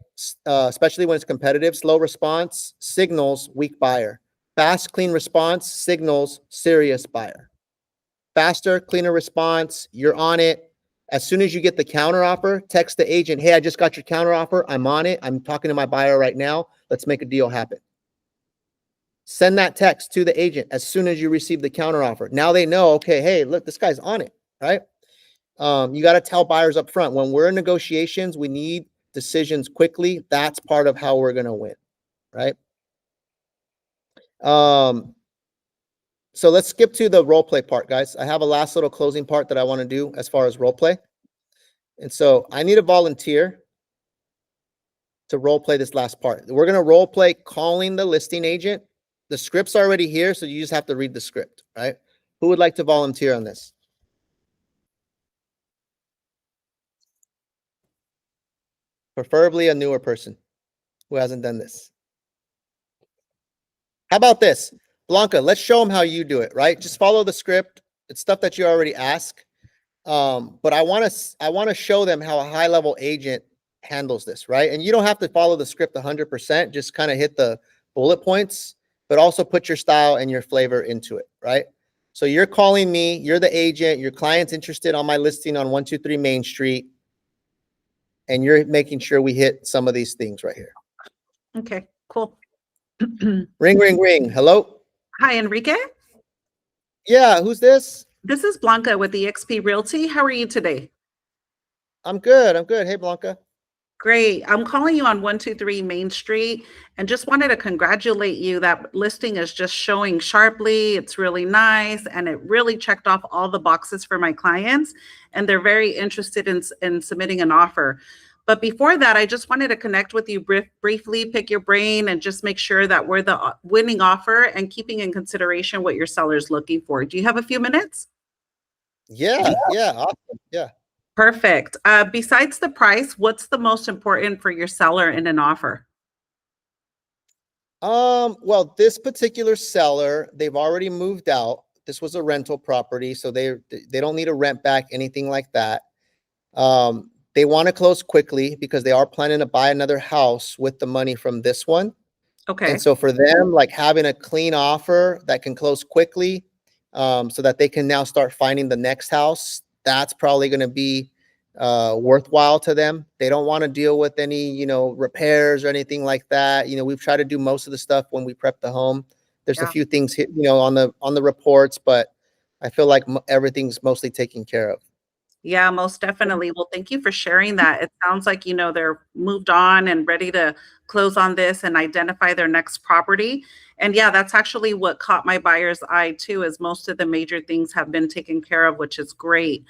Especially when it's competitive. Slow response signals weak buyer. Fast, clean response signals serious buyer. Faster, cleaner response, you're on it. As soon as you get the counter offer, text the agent, hey, I just got your counter offer. I'm on it. I'm talking to my buyer right now. Let's make a deal happen. Send that text to the agent as soon as you receive the counter offer. Now they know, okay, hey, look, this guy's on it, right? You got to tell buyers up front, when we're in negotiations, we need decisions quickly. That's part of how we're going to win, right? So let's skip to the role play part, guys. I have a last little closing part that I want to do as far as role play. And so I need a volunteer to role play this last part. We're going to role play calling the listing agent. The script's already here, so you just have to read the script, right? Who would like to volunteer on this? Preferably a newer person who hasn't done this. How about this? Blanca, let's show them how you do it, right? Just follow the script. It's stuff that you already ask. But I want to show them how a high-level agent handles this, right? And you don't have to follow the script 100%. Just kind of hit the bullet points, but also put your style and your flavor into it, right? So you're calling me, you're the agent, your client's interested on my listing on 123 Main Street, and you're making sure we hit some of these things right here. Okay, cool. Ring, ring, ring. Hello? Hi, Enrique. Yeah, who's this? This is Blanca with eXp Realty. How are you today? I'm good. I'm good. Hey, Blanca. Great. I'm calling you on 123 Main Street and just wanted to congratulate you. That listing is just showing sharply. It's really nice. And it really checked off all the boxes for my clients. And they're very interested in submitting an offer. But before that, I just wanted to connect with you briefly, pick your brain, and just make sure that we're the winning offer and keeping in consideration what your seller's looking for. Do you have a few minutes? Yeah. Awesome. Yeah. Perfect. Besides the price, what's the most important for your seller in an offer? Well, this particular seller, they've already moved out. This was a rental property, so they don't need to rent back anything like that. They want to close quickly because they are planning to buy another house with the money from this one. Okay. And so for them, like having a clean offer that can close quickly, so that they can now start finding the next house, that's probably going to be worthwhile to them. They don't want to deal with any, repairs or anything like that. We've tried to do most of the stuff when we prep the home. There's a few things, on the reports, but I feel like everything's mostly taken care of. Yeah, most definitely. Well, thank you for sharing that. It sounds like, they're moved on and ready to close on this and identify their next property. And yeah, that's actually what caught my buyer's eye too, is most of the major things have been taken care of, which is great.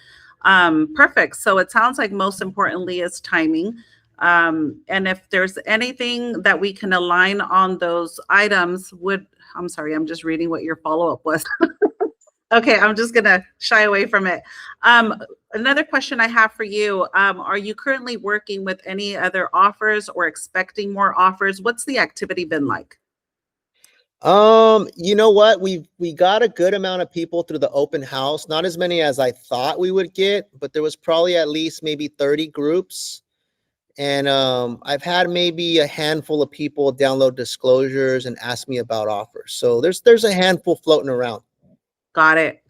Perfect. So it sounds like most importantly is timing. And if there's anything that we can align on those items, I'm sorry, I'm just reading what your follow-up was. Okay, I'm just gonna shy away from it. Another question I have for you, are you currently working with any other offers or expecting more offers? What's the activity been like? You know what? We got a good amount of people through the open house, not as many as I thought we would get, but there was probably at least maybe 30 groups. And I've had maybe a handful of people download disclosures and ask me about offers. So there's a handful floating around. Got it.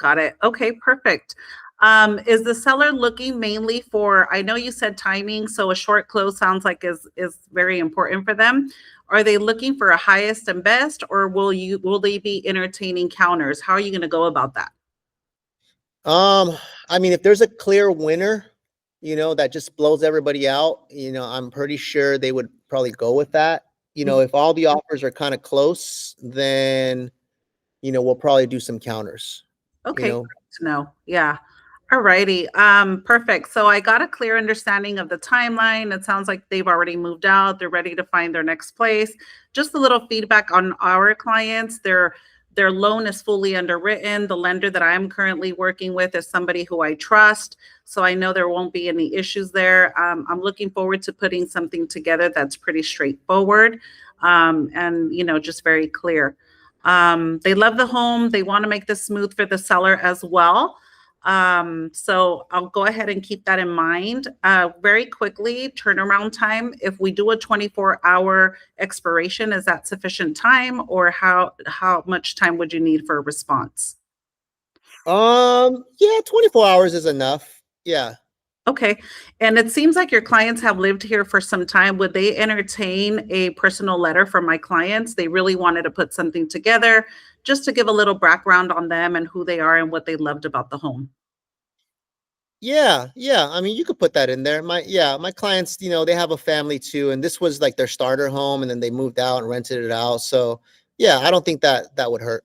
Okay, perfect. Is the seller looking mainly for, I know you said timing, so a short close sounds like is very important for them. Are they looking for a highest and best, or will they be entertaining counters? How are you going to go about that? I mean, if there's a clear winner, that just blows everybody out, I'm pretty sure they would probably go with that. If all the offers are kind of close, then we'll probably do some counters. Okay, good to know. Yeah. All righty. Perfect. So I got a clear understanding of the timeline. It sounds like they've already moved out. They're ready to find their next place. Just a little feedback on our clients. Their loan is fully underwritten. The lender that I'm currently working with is somebody who I trust. So I know there won't be any issues there. I'm looking forward to putting something together that's pretty straightforward, and just very clear. They love the home. They want to make this smooth for the seller as well. So I'll go ahead and keep that in mind. Very quickly, turnaround time. If we do a 24-hour expiration, is that sufficient time, or how much time would you need for a response? Yeah, 24 hours is enough. Yeah. Okay. And it seems like your clients have lived here for some time. Would they entertain a personal letter from my clients? They really wanted to put something together just to give a little background on them and who they are and what they loved about the home. Yeah, yeah. I mean, you could put that in there. My clients, they have a family too, and this was like their starter home, and then they moved out and rented it out. So, yeah, I don't think that would hurt.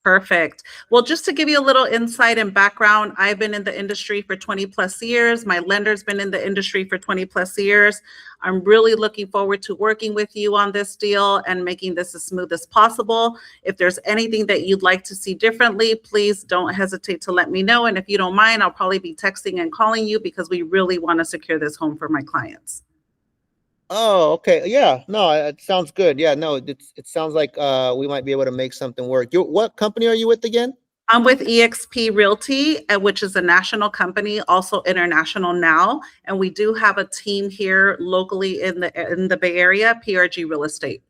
Perfect. Well, just to give you a little insight and background, I've been in the industry for 20 plus years. My lender's been in the industry for 20 plus years. I'm really looking forward to working with you on this deal and making this as smooth as possible. If there's anything that you'd like to see differently, please don't hesitate to let me know. And if you don't mind, I'll probably be texting and calling you because we really want to secure this home for my clients. Oh, okay. Yeah, no, it sounds good. Yeah, no, it sounds like we might be able to make something work. What company are you with again? I'm with eXp Realty, which is a national company, also international now, and we do have a team here locally in the Bay Area, PRG Real Estate.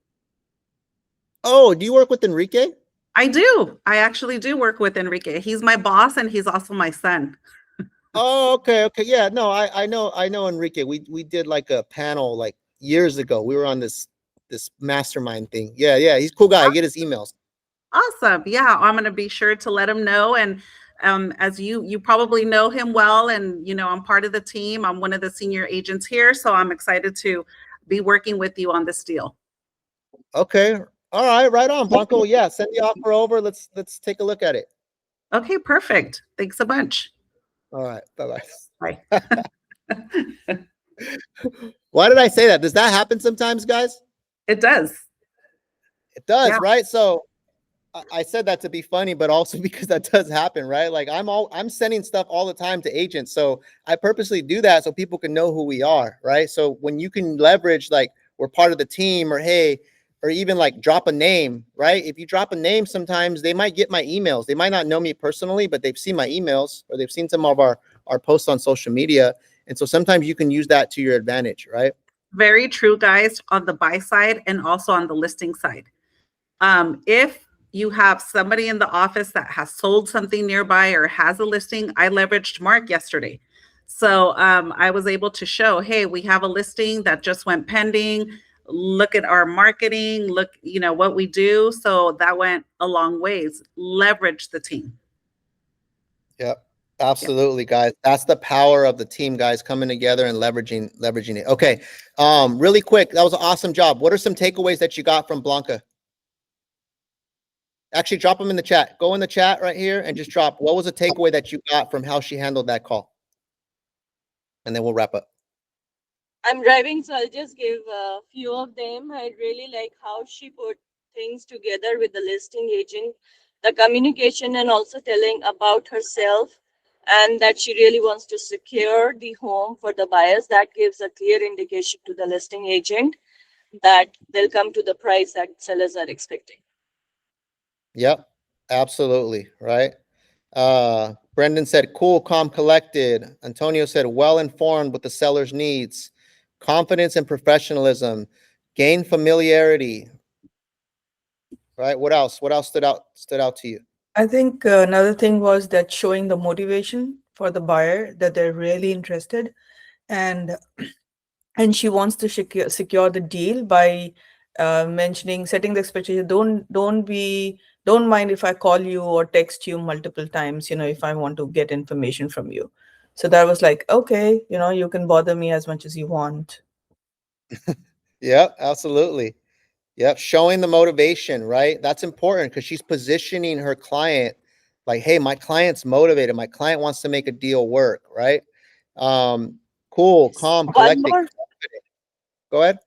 Oh, do you work with Enrique? I do. I actually do work with Enrique. He's my boss, and he's also my son. Oh, okay, okay. Yeah, no, I know Enrique. We did like a panel like years ago. We were on this mastermind thing. Yeah, yeah, he's a cool guy. I get his emails. Awesome. Yeah, I'm going to be sure to let him know. And as you probably know him well, and I'm part of the team. I'm one of the senior agents here, so I'm excited to be working with you on this deal. Okay. All right, right on, Blanco. Yeah, send the offer over. Let's take a look at it. Okay, perfect. Thanks a bunch. All right. Bye-bye. Bye. Why did I say that? Does that happen sometimes, guys? It does. It does, Yeah. right? So I said that to be funny, but also because that does happen, right? Like I'm sending stuff all the time to agents. So I purposely do that so people can know who we are, right? So when you can leverage like we're part of the team, or hey, or even like drop a name, right? If you drop a name, sometimes they might get my emails. They might not know me personally, but they've seen my emails or they've seen some of our posts on social media. And so sometimes you can use that to your advantage, right? Very true, guys, on the buy side and also on the listing side. If you have somebody in the office that has sold something nearby or has a listing, I leveraged Mark yesterday. So I was able to show, hey, we have a listing that just went pending. Look at our marketing, look, what we do. So that went a long ways. Leverage the team. Yep. Absolutely, guys. That's the power of the team, guys, coming together and leveraging it. Okay. Really quick. That was an awesome job. What are some takeaways that you got from Blanca? Actually, drop them in the chat. Go in the chat right here and just drop what was a takeaway that you got from how she handled that call. And then we'll wrap up. I'm driving, so I'll just give a few of them. I really like how she put things together with the listing agent, the communication, and also telling about herself, and that she really wants to secure the home for the buyers. That gives a clear indication to the listing agent that they'll come to the price that sellers are expecting. Yep, absolutely. Right. Brendan said, cool, calm, collected. Antonio said, well informed with the seller's needs, confidence and professionalism, gain familiarity. Right. What else? What else stood out to you? I think another thing was that showing the motivation for the buyer, that they're really interested, and she wants to secure the deal by setting the expectation. Don't mind if I call you or text you multiple times, if I want to get information from you. So that was like, okay, you can bother me as much as you want. Yeah, absolutely. Yep. Showing the motivation, right? That's important because she's positioning her client Like, hey, my client's motivated. My client wants to make a deal work, right? Cool, calm, One collected, more, confident. Go ahead.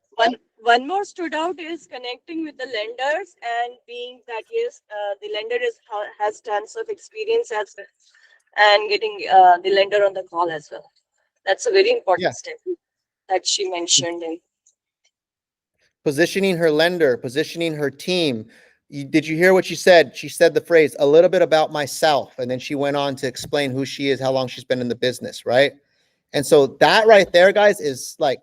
one more stood out is connecting with the lenders and being that yes, the lender has tons of experience as well, and getting the lender on the call as well. That's a very important Yeah. step that she mentioned. In Positioning her lender, positioning her team. Did you hear what she said? She said the phrase, a little bit about myself. And then she went on to explain who she is, how long she's been in the business, right? And so that right there, guys, is like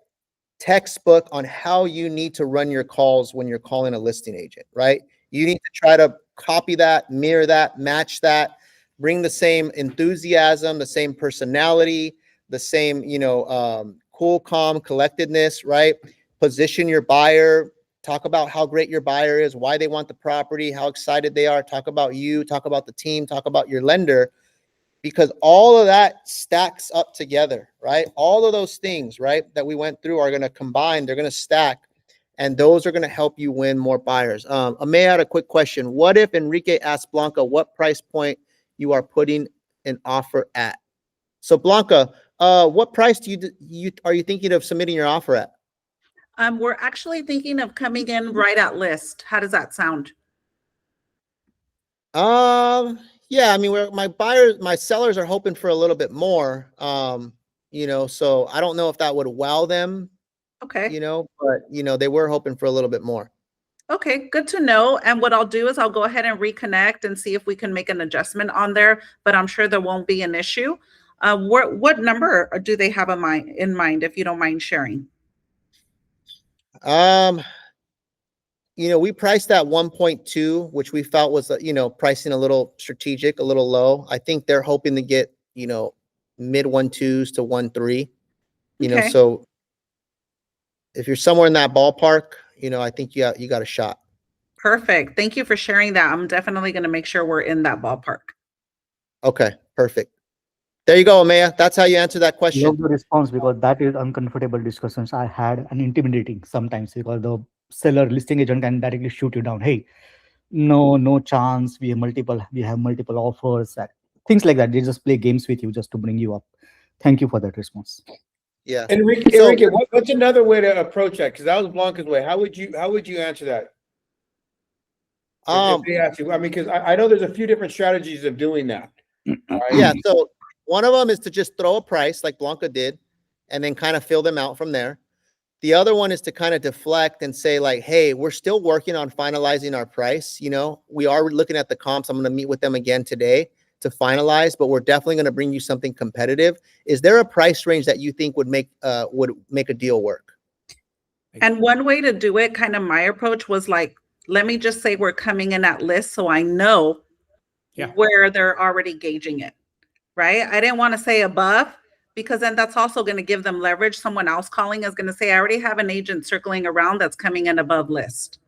textbook on how you need to run your calls when you're calling a listing agent, right? You need to try to copy that, mirror that, match that, bring the same enthusiasm, the same personality, the same, cool, calm, collectedness, right? Position your buyer, talk about how great your buyer is, why they want the property, how excited they are, talk about you, talk about the team, talk about your lender, because all of that stacks up together, right? All of those things, right, that we went through are going to combine, they're going to stack, and those are going to help you win more buyers. Amaya had a quick question. What if Enrique asked Blanca what price point you are putting an offer at? So Blanca, what price are you thinking of submitting your offer at? We're actually thinking of coming in right at list. How does that sound? Yeah, I mean, my sellers are hoping for a little bit more. So I don't know if that would wow them, Okay. but they were hoping for a little bit more. Okay, good to know. And what I'll do is I'll go ahead and reconnect and see if we can make an adjustment on there, but I'm sure there won't be an issue. What number do they have in mind, if you don't mind sharing? We priced at 1.2, which we felt was, pricing a little strategic, a little low. I think they're hoping to get, mid 1.2s to 1.3, Okay. so if you're somewhere in that ballpark, I think you got a shot. Perfect. Thank you for sharing that. I'm definitely going to make sure we're in that ballpark. Okay, perfect. There you go, Amaya. That's how you answer that question. Love the response because that is uncomfortable discussions I had and intimidating sometimes because the seller listing agent can directly shoot you down. Hey, no chance. We have multiple offers, things like that. They just play games with you just to bring you up. Thank you for that response. Yeah. Enrique, what's another way to approach that? Because that was Blanca's way. How would you answer that? If they ask you, I mean, because I know there's a few different strategies of doing that. Right? Yeah. So one of them is to just throw a price like Blanca did, and then kind of fill them out from there. The other one is to kind of deflect and say like, hey, we're still working on finalizing our price. We are looking at the comps. I'm going to meet with them again today to finalize, but we're definitely going to bring you something competitive. Is there a price range that you think would make a deal work? And one way to do it, kind of my approach was like, let me just say we're coming in at list so I know where they're already gauging it, right? I didn't want to say above, because then that's also going to give them leverage. Someone else calling is going to say, I already have an agent circling around that's coming in above list.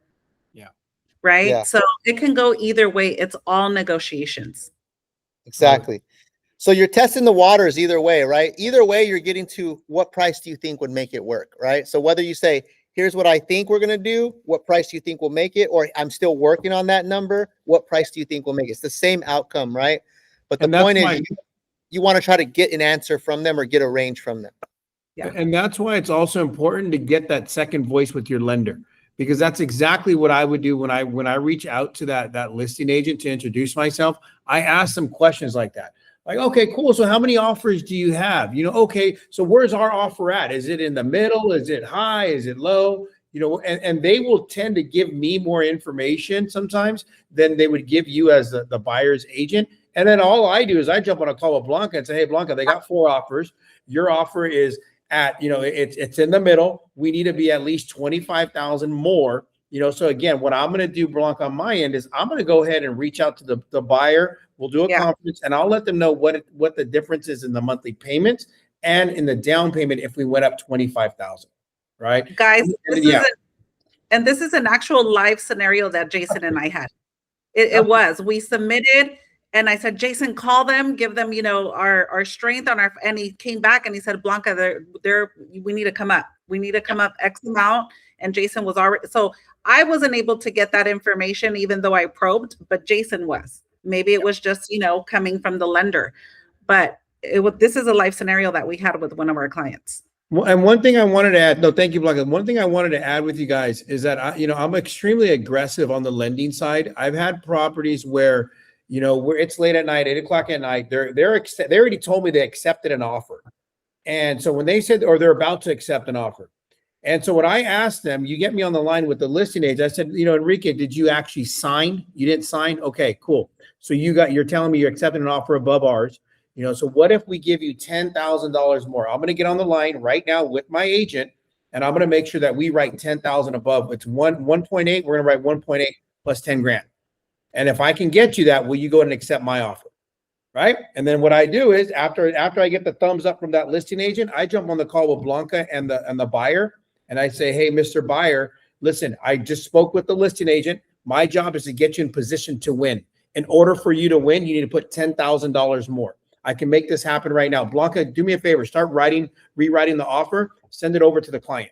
Yeah. Right. Yeah. So it can go either way. It's all negotiations. Exactly. So you're testing the waters either way, right? Either way, you're getting to what price do you think would make it work, right? So whether you say, here's what I think we're going to do, what price do you think will make it? Or I'm still working on that number, what price do you think will make it? It's the same outcome, right? But the point is, you want to try to get an answer from them or get a range from them. Yeah. And that's why it's also important to get that second voice with your lender, because that's exactly what I would do when I reach out to that listing agent to introduce myself. I ask them questions like that. Like, okay, cool. So how many offers do you have? Okay, so where's our offer at? Is it in the middle? Is it high? Is it low? And they will tend to give me more information sometimes than they would give you as the buyer's agent. And then all I do is I jump on a call with Blanca and say, hey, Blanca, they got 4 offers. Your offer is at, it's in the middle. We need to be at least 25,000 more. So again, what I'm going to do, Blanca, on my end is I'm going to go ahead and reach out to the buyer. We'll do a conference and I'll let them know what the difference is in the monthly payments and in the down payment if we went up 25,000. Right, guys. This is an actual live scenario that Jason and I had. We submitted, and I said, Jason, call them, give them, our strength on and he came back and he said, Blanca, we need to come up. We need to come up X amount. And Jason was already, so I wasn't able to get that information even though I probed, but Jason was. Maybe it was just, coming from the lender, but this is a life scenario that we had with one of our clients. Well, and one thing I wanted to add, no, thank you, Blanca. One thing I wanted to add with you guys is that I'm extremely aggressive on the lending side. I've had properties where, where it's late at night, 8 o'clock at night, they already told me they accepted an offer. And so when they said, or they're about to accept an offer. And so when I asked them, you get me on the line with the listing agent, I said, Enrique, did you actually sign? You didn't sign? Okay, cool. So you're telling me you're accepting an offer above ours. So what if we give you $10,000 more? I'm going to get on the line right now with my agent, and I'm going to make sure that we write 10,000 above. It's 1.8. We're going to write 1.8 plus 10 grand. And if I can get you that, will you go ahead and accept my offer? Right. And then what I do is after I get the thumbs up from that listing agent, I jump on the call with Blanca and the buyer. And I say, hey, Mr. Buyer, listen, I just spoke with the listing agent. My job is to get you in position to win. In order for you to win, you need to put $10,000 more. I can make this happen right now. Blanca, do me a favor. Start rewriting the offer. Send it over to the client.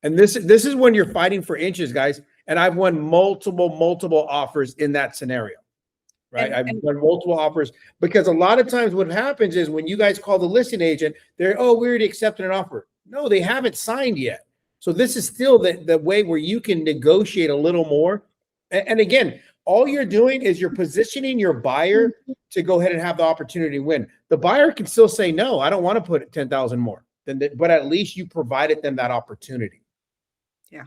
And this is when you're fighting for inches, guys. And I've won multiple offers in that scenario. Right. I've won multiple offers because a lot of times what happens is when you guys call the listing agent, we already accepted an offer. No, they haven't signed yet. So this is still the way where you can negotiate a little more. And again, all you're doing is you're positioning your buyer to go ahead and have the opportunity to win. The buyer can still say, no, I don't want to put 10,000 more. But at least you provided them that opportunity. Yeah.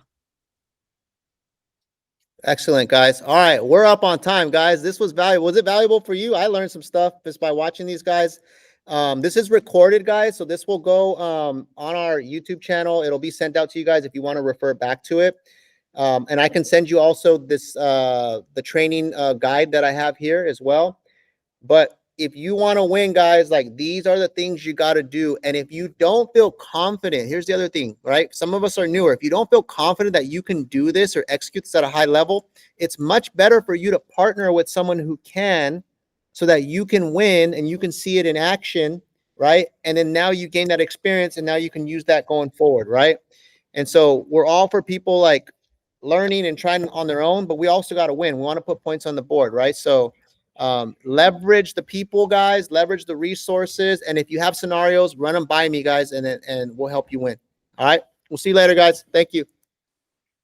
Excellent, guys. All right, we're up on time, guys. This was valuable. Was it valuable for you? I learned some stuff just by watching these guys. This is recorded, guys, so this will go on our YouTube channel. It'll be sent out to you guys if you want to refer back to it. And I can send you also this the training guide that I have here as well. But if you want to win, guys, like these are the things you got to do. And if you don't feel confident, here's the other thing, right? Some of us are newer. If you don't feel confident that you can do this or execute this at a high level, it's much better for you to partner with someone who can, so that you can win and you can see it in action, right? And then now you gain that experience and now you can use that going forward, right? And so we're all for people like learning and trying on their own, but we also got to win. We want to put points on the board, right? So leverage the people, guys, leverage the resources. And if you have scenarios, run them by me, guys, and we'll help you win. All right. We'll see you later, guys. Thank you.